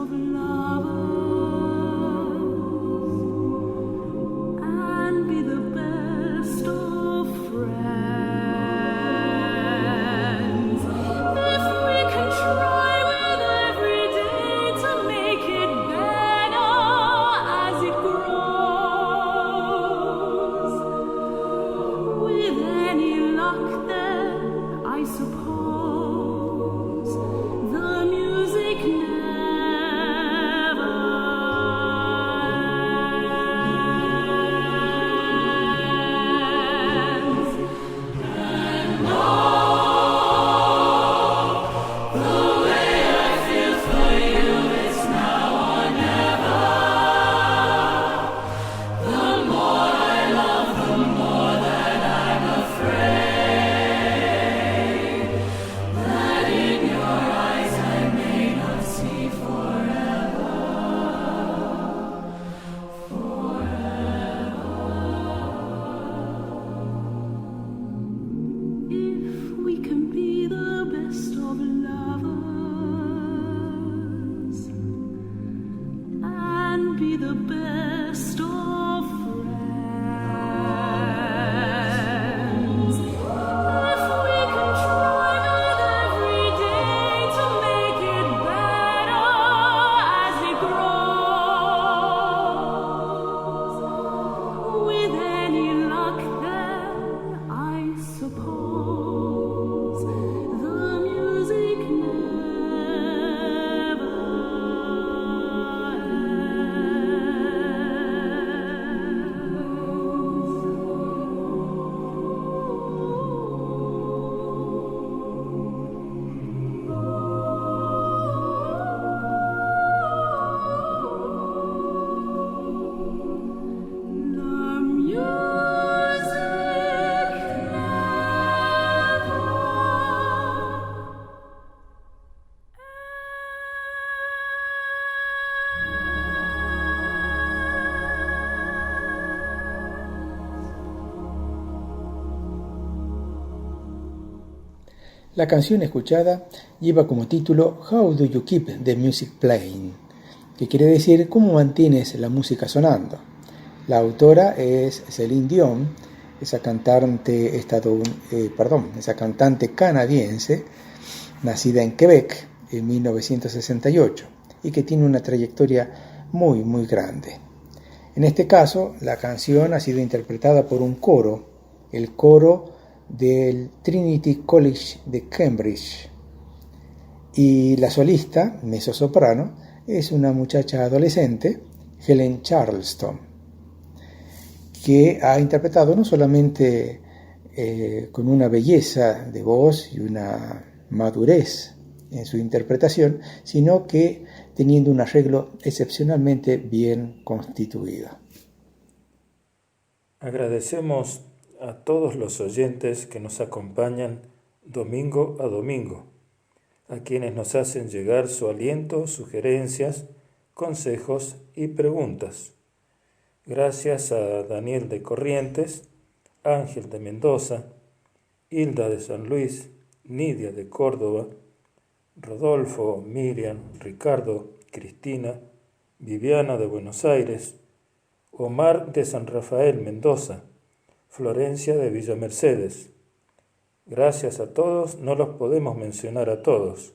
of lovers and be the best of friends. If we can try with every day to make it better as it grows, with any luck then I suppose the music never ends. And the way I feel for you, it's now or never. The more I love, the more that I'm afraid that in your eyes I may not see forever. If we can be the best of lovers and be the best of friends, if we can try with every day to make it better as it grows, with any luck then I suppose the music La canción escuchada lleva como título How Do You Keep the Music Playing, que quiere decir ¿cómo mantienes la música sonando? La autora es Céline Dion, esa cantante canadiense, nacida en Quebec en 1968 y que tiene una trayectoria muy muy grande. En este caso, la canción ha sido interpretada por un coro, el coro del Trinity College de Cambridge, y la solista, mezzosoprano, es una muchacha adolescente, Helen Charleston, que ha interpretado no solamente con una belleza de voz y una madurez en su interpretación, sino que teniendo un arreglo excepcionalmente bien constituido. Agradecemos a todos los oyentes que nos acompañan domingo a domingo, a quienes nos hacen llegar su aliento, sugerencias, consejos y preguntas. Gracias a Daniel de Corrientes, Ángel de Mendoza, Hilda de San Luis, Nidia de Córdoba, Rodolfo, Miriam, Ricardo, Cristina, Viviana de Buenos Aires, Omar de San Rafael, Mendoza, Florencia de Villa Mercedes. Gracias a todos, no los podemos mencionar a todos.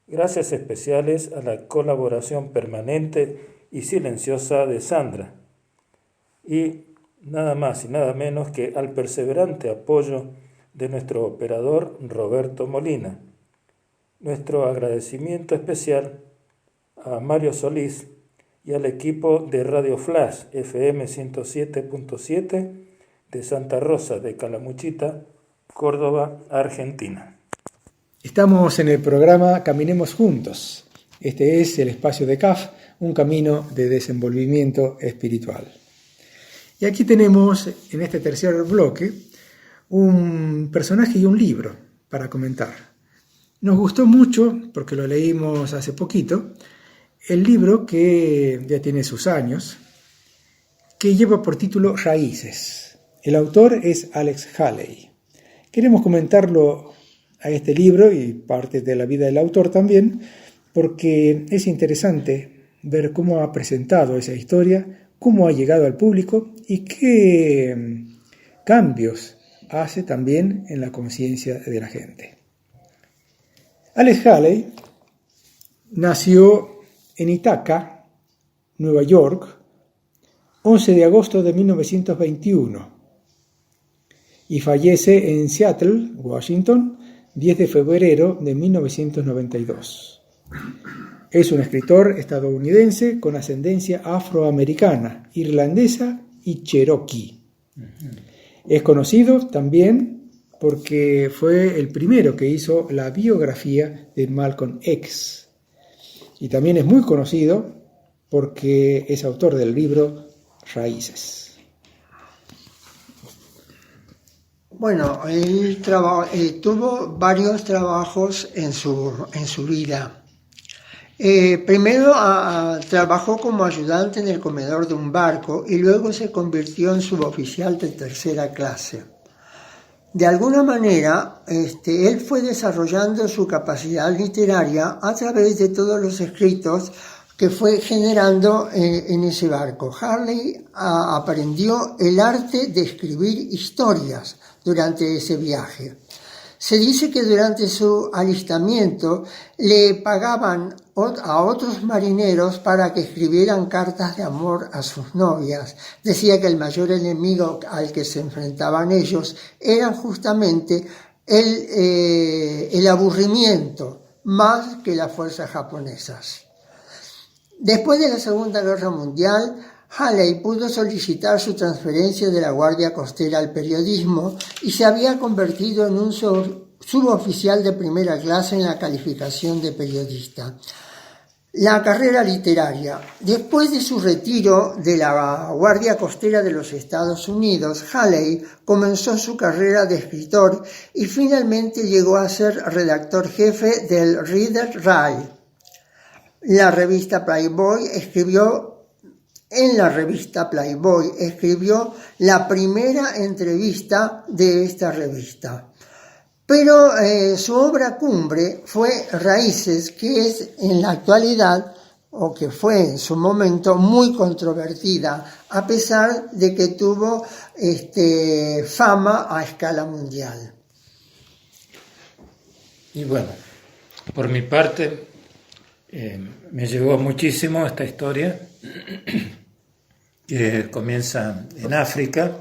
Gracias especiales a la colaboración permanente y silenciosa de Sandra. Y nada más y nada menos que al perseverante apoyo de nuestro operador Roberto Molina. Nuestro agradecimiento especial a Mario Solís y al equipo de Radio Flash FM 107.7 de Santa Rosa de Calamuchita, Córdoba, Argentina. Estamos en el programa Caminemos Juntos. Este es el espacio de CAF, un camino de desenvolvimiento espiritual. Y aquí tenemos, en este tercer bloque, un personaje y un libro para comentar. Nos gustó mucho, porque lo leímos hace poquito, el libro que ya tiene sus años, que lleva por título Raíces. El autor es Alex Haley. Queremos comentarlo a este libro y parte de la vida del autor también, porque es interesante ver cómo ha presentado esa historia, cómo ha llegado al público y qué cambios hace también en la conciencia de la gente. Alex Haley nació en Ithaca, Nueva York, 11 de agosto de 1921 y fallece en Seattle, Washington, 10 de febrero de 1992. Es un escritor estadounidense con ascendencia afroamericana, irlandesa y cherokee. Es conocido también porque fue el primero que hizo la biografía de Malcolm X. Y también es muy conocido porque es autor del libro Raíces. Bueno, él tuvo varios trabajos en su vida. Primero trabajó como ayudante en el comedor de un barco y luego se convirtió en suboficial de tercera clase. De alguna manera, él fue desarrollando su capacidad literaria a través de todos los escritos que fue generando en ese barco. Haley aprendió el arte de escribir historias durante ese viaje. Se dice que durante su alistamiento le pagaban a otros marineros para que escribieran cartas de amor a sus novias. Decía que el mayor enemigo al que se enfrentaban ellos era justamente el aburrimiento, más que las fuerzas japonesas. Después de la Segunda Guerra Mundial, Haley pudo solicitar su transferencia de la Guardia Costera al periodismo y se había convertido en un suboficial de primera clase en la calificación de periodista. La carrera literaria. Después de su retiro de la Guardia Costera de los Estados Unidos, Haley comenzó su carrera de escritor y finalmente llegó a ser redactor jefe del Reader Rye. En la revista Playboy escribió la primera entrevista de esta revista. Pero su obra cumbre fue Raíces, que es en la actualidad, o que fue en su momento, muy controvertida, a pesar de que tuvo fama a escala mundial. Y bueno, por mi parte, me llegó muchísimo esta historia, que comienza en África,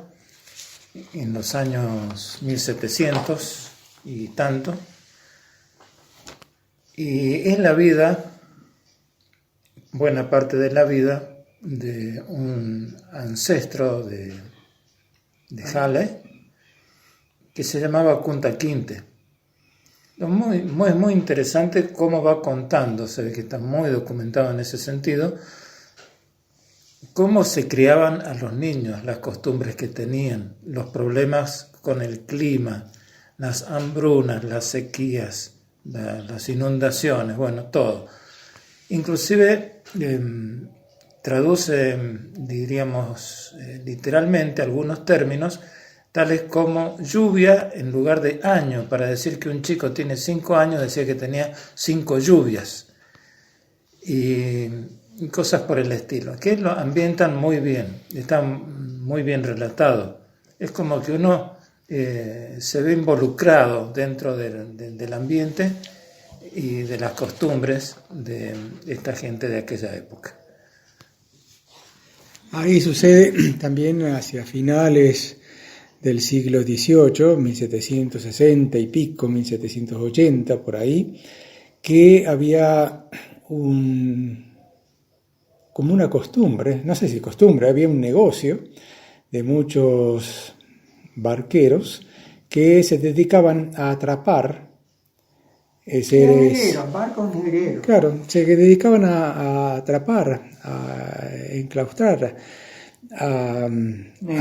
en los años 1700 y tanto, y es la vida, buena parte de la vida, de un ancestro de Haley, que se llamaba Kunta Kinte. Muy interesante cómo va contando, se ve que está muy documentado en ese sentido, cómo se criaban a los niños, las costumbres que tenían, los problemas con el clima, las hambrunas, las sequías, las inundaciones, bueno, todo. Inclusive traduce, diríamos, literalmente algunos términos, tales como lluvia en lugar de año. Para decir que un chico tiene 5 años, decía que tenía 5 lluvias. Y cosas por el estilo, que lo ambientan muy bien, está muy bien relatado. Es como que uno se ve involucrado dentro del ambiente y de las costumbres de esta gente de aquella época. Ahí sucede también hacia finales del siglo XVIII, 1760 y pico, 1780, por ahí, que había como una costumbre, no sé si costumbre, había un negocio de muchos barqueros que se dedicaban a atrapar seres... Barcos negreros. Claro, se dedicaban a atrapar, a enclaustrar, a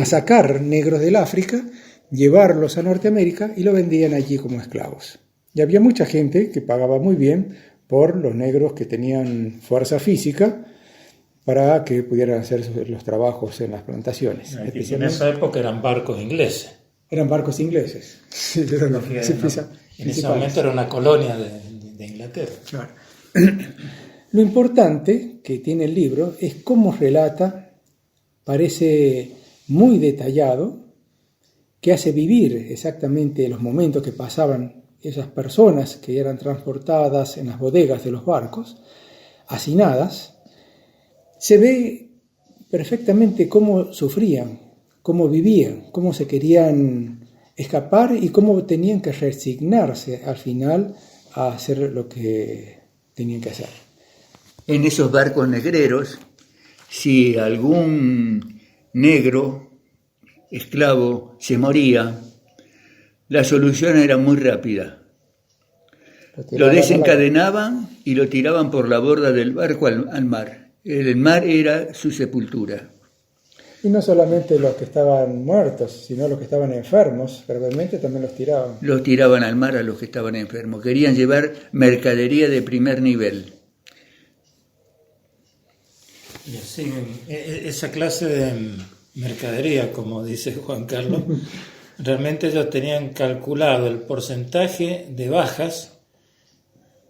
sacar negros del África, llevarlos a Norteamérica y lo vendían allí como esclavos. Y había mucha gente que pagaba muy bien por los negros que tenían fuerza física para que pudieran hacer los trabajos en las plantaciones. En esa época eran barcos ingleses. Eran barcos ingleses. Sí, en ese momento era una colonia de Inglaterra. Claro. Lo importante que tiene el libro es cómo relata, parece muy detallado, que hace vivir exactamente los momentos que pasaban esas personas que eran transportadas en las bodegas de los barcos, hacinadas. Se ve perfectamente cómo sufrían, cómo vivían, cómo se querían escapar y cómo tenían que resignarse al final a hacer lo que tenían que hacer. En esos barcos negreros, si algún negro esclavo se moría, la solución era muy rápida. Lo desencadenaban y lo tiraban por la borda del barco al mar. El mar era su sepultura. Y no solamente los que estaban muertos, sino los que estaban enfermos, gravemente también los tiraban. Los tiraban al mar a los que estaban enfermos. Querían llevar mercadería de primer nivel. Y así, esa clase de mercadería, como dice Juan Carlos, realmente ellos tenían calculado el porcentaje de bajas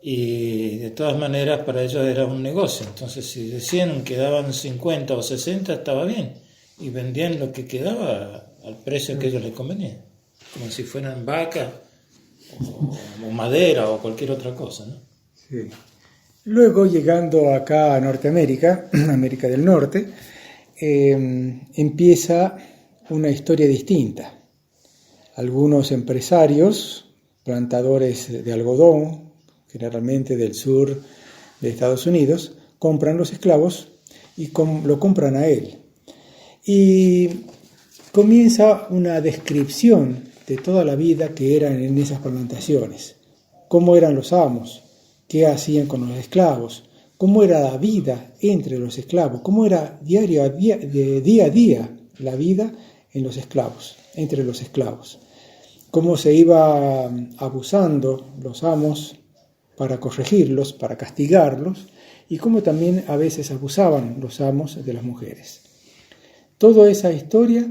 y de todas maneras para ellos era un negocio. Entonces si decían que daban 50 o 60 estaba bien y vendían lo que quedaba al precio que a ellos les convenía, como si fueran vacas o madera o cualquier otra cosa, ¿no? Sí. Luego, llegando acá a Norteamérica, América del Norte, empieza una historia distinta. Algunos empresarios, plantadores de algodón, generalmente del sur de Estados Unidos, compran los esclavos y lo compran a él. Y comienza una descripción de toda la vida que eran en esas plantaciones, cómo eran los amos, qué hacían con los esclavos, cómo era la vida entre los esclavos, cómo era día a día la vida en los esclavos, entre los esclavos, cómo se iba abusando los amos para corregirlos, para castigarlos, y cómo también a veces abusaban los amos de las mujeres. Toda esa historia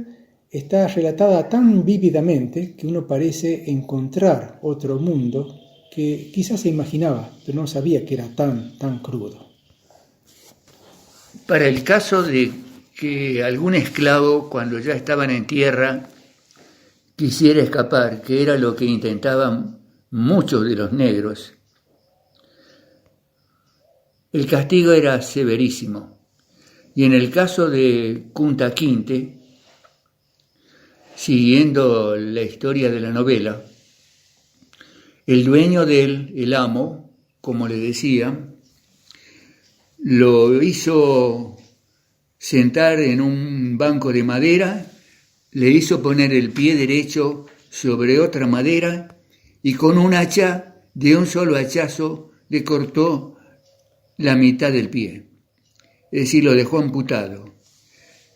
está relatada tan vívidamente que uno parece encontrar otro mundo que quizás se imaginaba, pero no sabía que era tan crudo. Para el caso de que algún esclavo, cuando ya estaban en tierra, quisiera escapar, que era lo que intentaban muchos de los negros, el castigo era severísimo. Y en el caso de Kunta Kinte, siguiendo la historia de la novela, el dueño de él, el amo, como le decía, lo hizo sentar en un banco de madera, le hizo poner el pie derecho sobre otra madera y con un hacha, de un solo hachazo, le cortó la mitad del pie. Es decir, lo dejó amputado.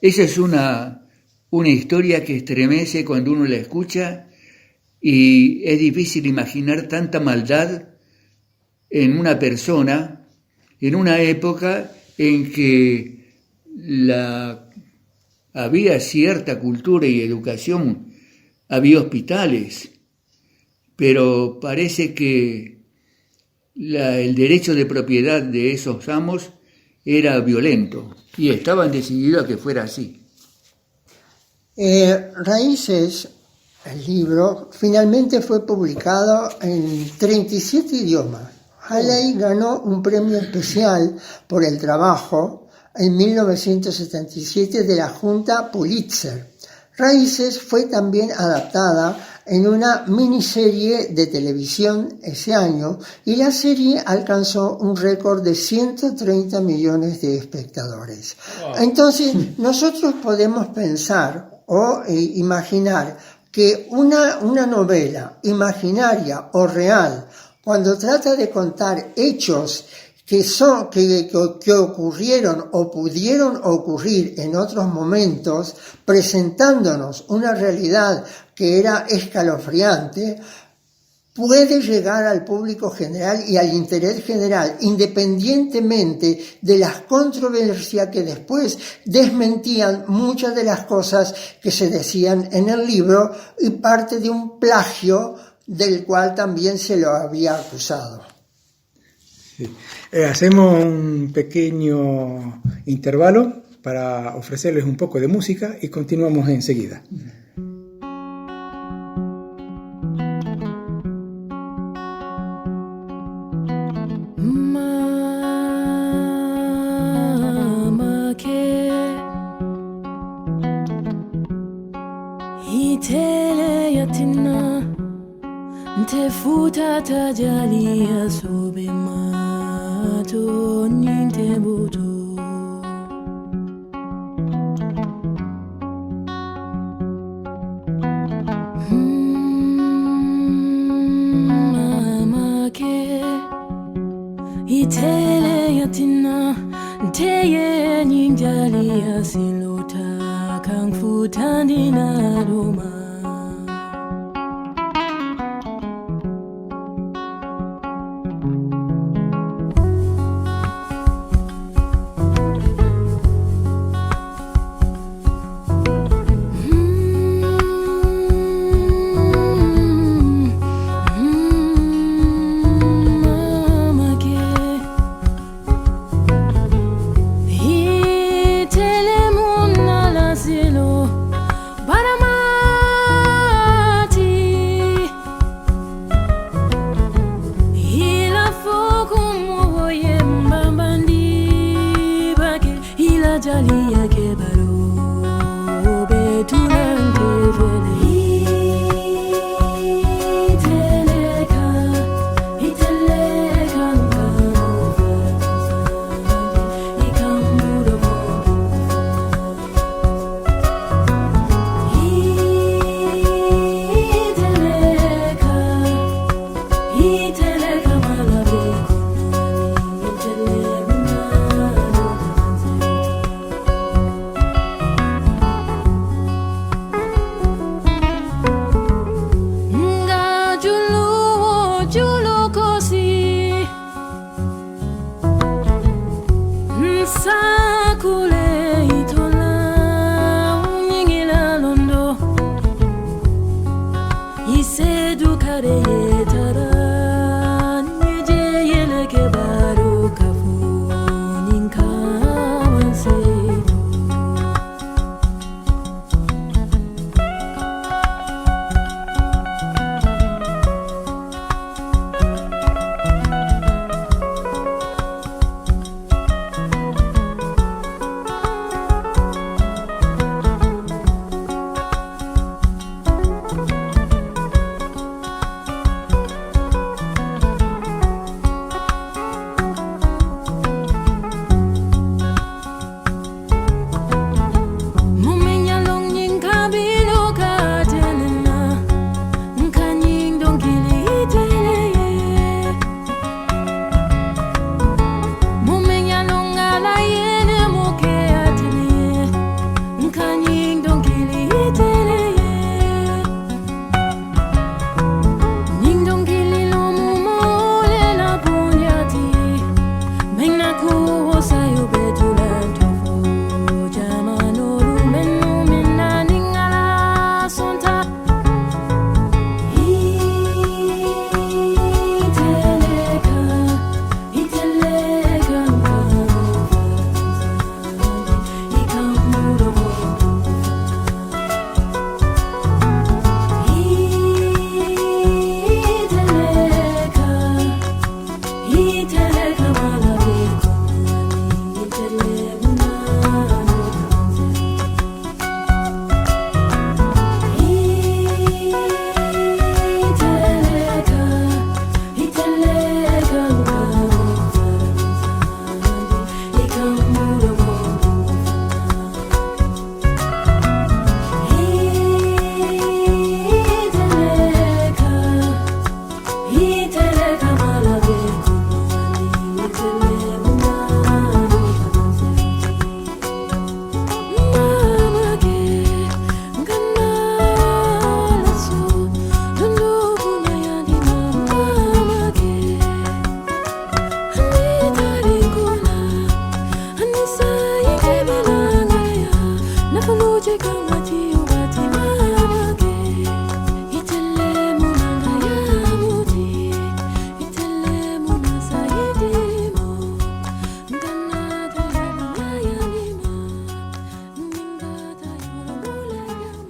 Esa es una historia que estremece cuando uno la escucha y es difícil imaginar tanta maldad en una persona en una época en que había cierta cultura y educación, había hospitales, pero parece que el derecho de propiedad de esos amos era violento y estaban decididos a que fuera así. Raíces, el libro, finalmente fue publicado en 37 idiomas. Haley ganó un premio especial por el trabajo en 1977 de la Junta Pulitzer. Raíces fue también adaptada en una miniserie de televisión ese año y la serie alcanzó un récord de 130 millones de espectadores. Wow. Entonces, nosotros podemos pensar o imaginar que una novela imaginaria o real, cuando trata de contar hechos que ocurrieron o pudieron ocurrir en otros momentos, presentándonos una realidad que era escalofriante, puede llegar al público general y al interés general, independientemente de las controversias que después desmentían muchas de las cosas que se decían en el libro y parte de un plagio del cual también se lo había acusado. Sí. Hacemos un pequeño intervalo para ofrecerles un poco de música y continuamos enseguida. Te futa tajalia sobe mato ninte buto. Mama ke itele yatina teye ninjalia silota kang futa nina roma.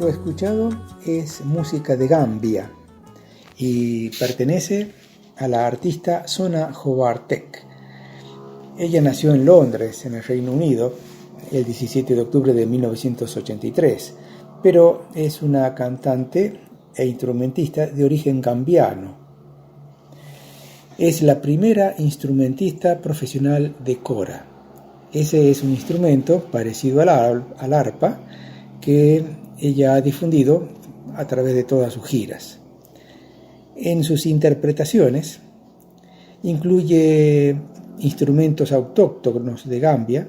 disco escuchado es música de Gambia y pertenece a la artista Sona Jobartek. Ella nació en Londres, en el Reino Unido, el 17 de octubre de 1983, pero es una cantante e instrumentista de origen gambiano. Es la primera instrumentista profesional de kora. Ese es un instrumento parecido al arpa que ella ha difundido a través de todas sus giras. En sus interpretaciones incluye instrumentos autóctonos de Gambia,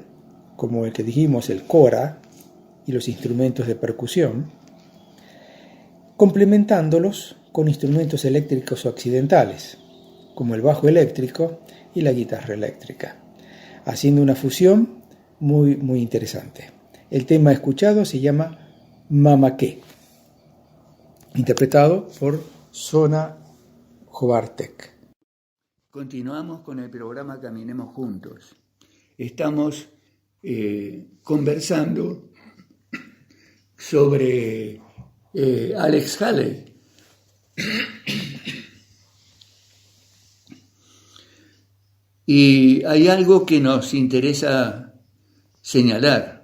como el que dijimos, el kora, y los instrumentos de percusión, complementándolos con instrumentos eléctricos occidentales, como el bajo eléctrico y la guitarra eléctrica, haciendo una fusión muy, muy interesante. El tema escuchado se llama Mamaké, interpretado por Sona Jobartek. Continuamos con el programa Caminemos Juntos. Estamos conversando sobre Alex Haley. Y hay algo que nos interesa señalar.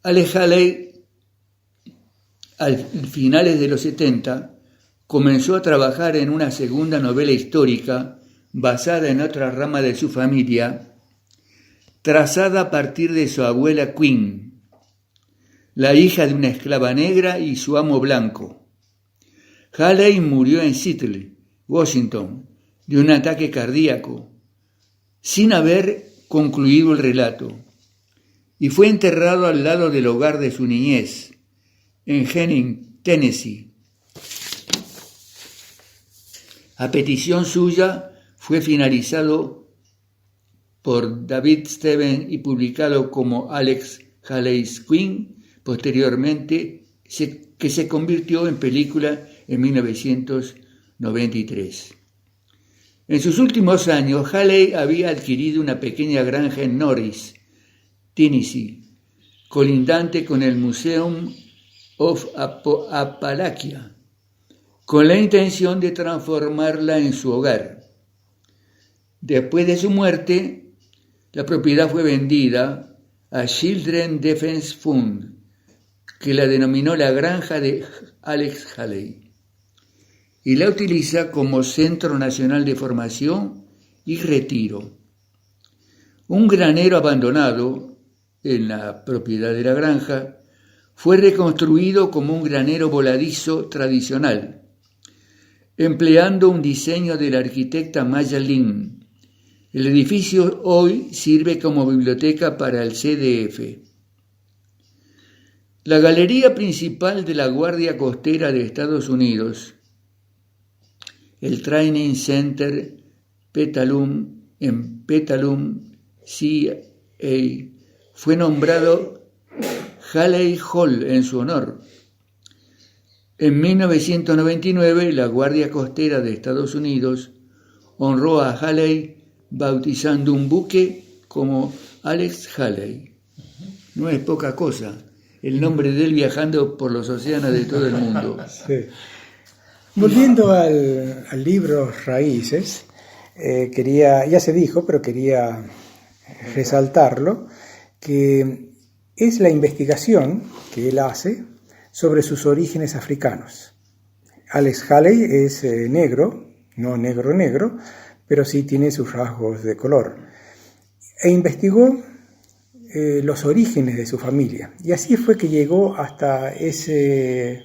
Alex Haley, al finales de los 70, comenzó a trabajar en una segunda novela histórica basada en otra rama de su familia, trazada a partir de su abuela Queen, la hija de una esclava negra y su amo blanco. Haley murió en Seattle, Washington, de un ataque cardíaco, sin haber concluido el relato, y fue enterrado al lado del hogar de su niñez, en Henning, Tennessee. A petición suya fue finalizado por David Stevens y publicado como Alex Haley's Queen, posteriormente que se convirtió en película en 1993. En sus últimos años, Haley había adquirido una pequeña granja en Norris, Tennessee, colindante con el Museum of Appalachia, con la intención de transformarla en su hogar. Después de su muerte, la propiedad fue vendida a Children's Defense Fund, que la denominó la granja de Alex Haley, y la utiliza como Centro Nacional de Formación y Retiro. Un granero abandonado en la propiedad de la granja fue reconstruido como un granero voladizo tradicional, empleando un diseño de la arquitecta Maya Lin. El edificio hoy sirve como biblioteca para el CDF. La galería principal de la Guardia Costera de Estados Unidos, el Training Center Petalum en Petalum, CA, fue nombrado Haley Hall en su honor. En 1999, la Guardia Costera de Estados Unidos honró a Haley bautizando un buque como Alex Haley. No es poca cosa el nombre de él viajando por los océanos de todo el mundo. Sí. Volviendo al libro Raíces, ya se dijo, pero quería resaltarlo, que es la investigación que él hace sobre sus orígenes africanos. Alex Haley es negro, no negro, pero sí tiene sus rasgos de color. E investigó los orígenes de su familia. Y así fue que llegó hasta ese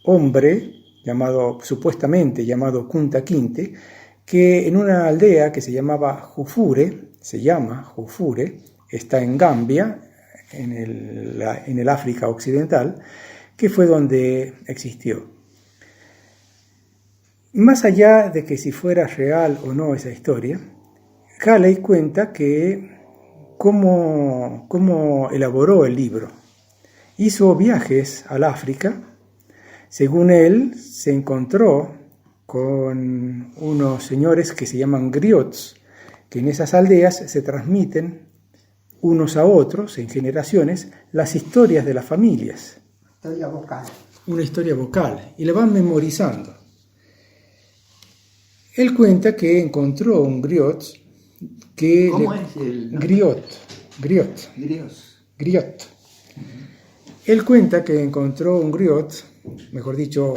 hombre supuestamente llamado Kunta Kinte, que en una aldea que se llama Jufure, está en Gambia, en el África Occidental, que fue donde existió. Más allá de que si fuera real o no esa historia, Haley cuenta que cómo elaboró el libro. Hizo viajes al África. Según él, se encontró con unos señores que se llaman griots, que en esas aldeas se transmiten unos a otros, en generaciones, las historias de las familias. Historia vocal. Una historia vocal, y la van memorizando. Él cuenta que encontró un griot que... ¿Cómo es el nombre? Griot. Grios. Él cuenta que encontró un griot, mejor dicho,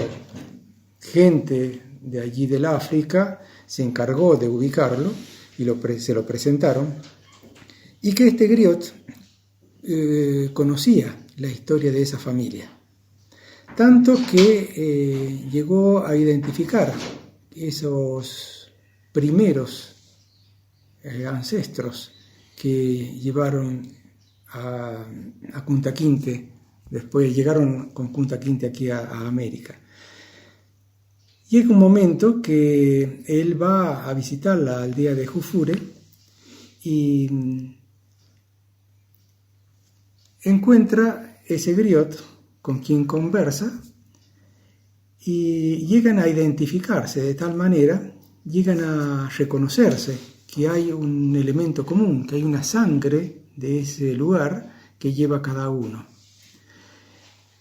gente de allí del África se encargó de ubicarlo y se lo presentaron, y que este griot conocía la historia de esa familia, tanto que llegó a identificar esos primeros ancestros que llevaron a Kunta Kinte, después llegaron con Kunta Kinte aquí a América. Llega un momento que él va a visitar la aldea de Jufure y encuentra ese griot con quien conversa y llegan a identificarse de tal manera, llegan a reconocerse que hay un elemento común, que hay una sangre de ese lugar que lleva cada uno.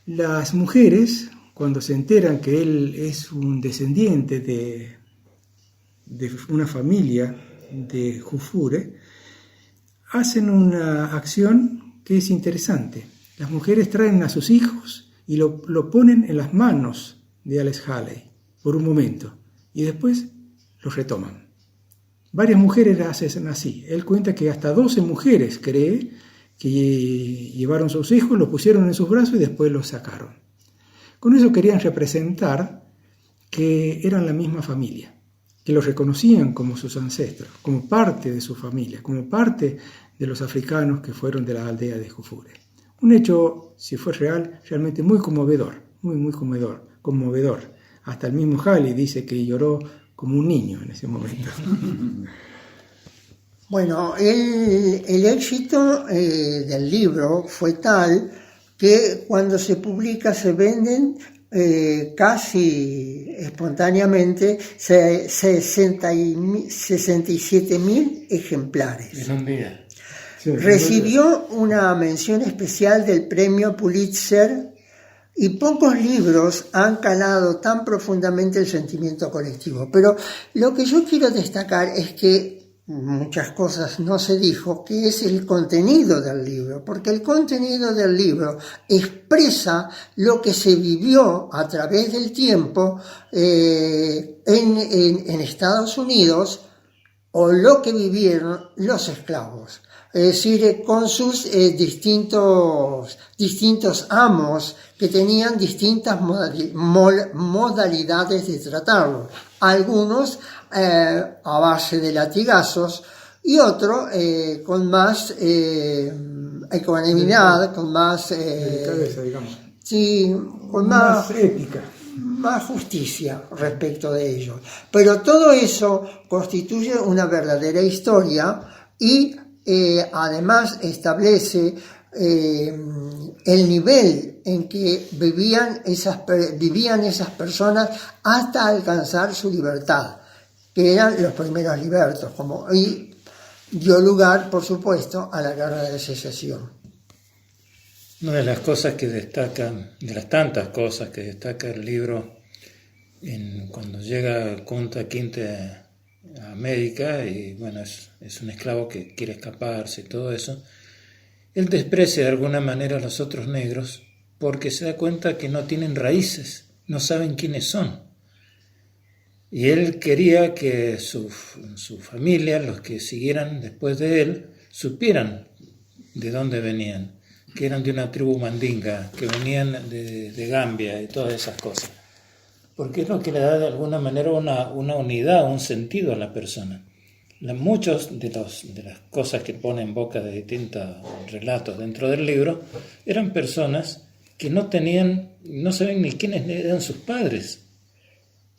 Las mujeres, cuando se enteran que él es un descendiente de una familia de Jufure, hacen una acción que es interesante. Las mujeres traen a sus hijos y lo ponen en las manos de Alex Haley por un momento y después los retoman. Varias mujeres hacen así. Él cuenta que hasta 12 mujeres, cree, que llevaron a sus hijos, los pusieron en sus brazos y después los sacaron. Con eso querían representar que eran la misma familia, que los reconocían como sus ancestros, como parte de su familia, como parte de los africanos que fueron de la aldea de Jufure. Un hecho, si fue real, realmente muy conmovedor, muy conmovedor. Hasta el mismo Haley dice que lloró como un niño en ese momento. Bueno, el éxito del libro fue tal que cuando se publica se venden casi espontáneamente 67.000 ejemplares. En un día. Sí, Recibió una mención especial del premio Pulitzer y pocos libros han calado tan profundamente el sentimiento colectivo. Pero lo que yo quiero destacar es que muchas cosas no se dijo, que es el contenido del libro, porque el contenido del libro expresa lo que se vivió a través del tiempo en Estados Unidos o lo que vivieron los esclavos. Es decir, con sus distintos amos que tenían distintas modalidades de tratarlo. Algunos a base de latigazos y otro con más ecuanimidad, con más cabeza, digamos. sí, con Más ética. más justicia respecto de ellos. Pero todo eso constituye una verdadera historia y además establece el nivel en que vivían esas personas hasta alcanzar su libertad, que eran los primeros libertos, y dio lugar, por supuesto, a la Guerra de Secesión. Una de las cosas que destacan, de las tantas cosas que destaca el libro, cuando llega Kunta Kinte a América, y bueno, es un esclavo que quiere escaparse y todo eso, él desprecia de alguna manera a los otros negros porque se da cuenta que no tienen raíces, no saben quiénes son. Y él quería que su familia, los que siguieran después de él, supieran de dónde venían, que eran de una tribu mandinga, que venían de Gambia y todas esas cosas. Porque es lo que le da de alguna manera una unidad, un sentido a la persona. Muchos de las cosas que pone en boca de distintos relatos dentro del libro eran personas que no saben ni quiénes eran sus padres,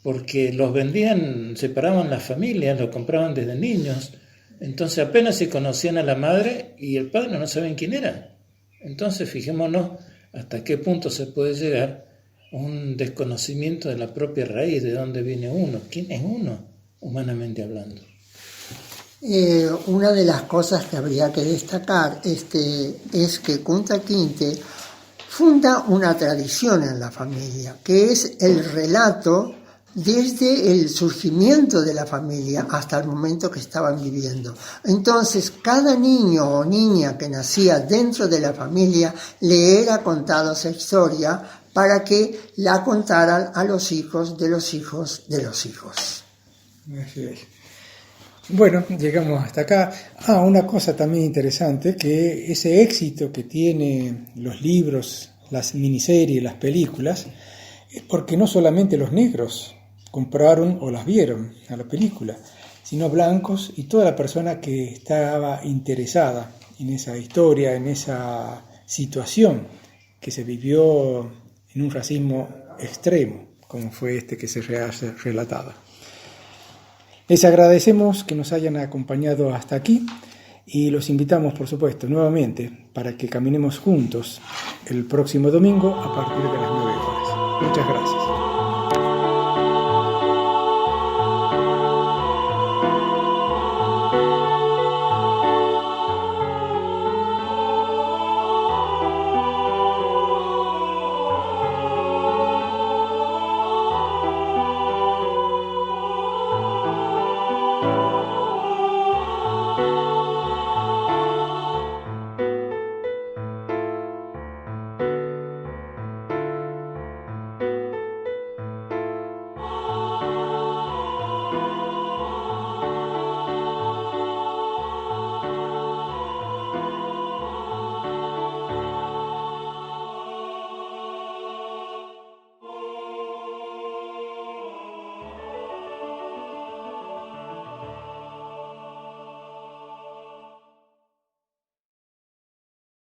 porque los vendían, separaban las familias, los compraban desde niños, entonces apenas se conocían a la madre y el padre no saben quién era. Entonces fijémonos hasta qué punto se puede llegar a un desconocimiento de la propia raíz, de dónde viene uno, quién es uno, humanamente hablando. Una de las cosas que habría que destacar es que Kunta Kinte funda una tradición en la familia, que es el relato desde el surgimiento de la familia hasta el momento que estaban viviendo. Entonces, cada niño o niña que nacía dentro de la familia le era contada esa historia para que la contaran a los hijos de los hijos de los hijos. Así es. Bueno, llegamos hasta acá. Una cosa también interesante, que ese éxito que tienen los libros, las miniseries, las películas, es porque no solamente los negros compraron o las vieron a la película, sino blancos y toda la persona que estaba interesada en esa historia, en esa situación que se vivió en un racismo extremo, como fue este que se relataba. Les agradecemos que nos hayan acompañado hasta aquí y los invitamos, por supuesto, nuevamente para que caminemos juntos el próximo domingo a partir de las 9 horas. Muchas gracias.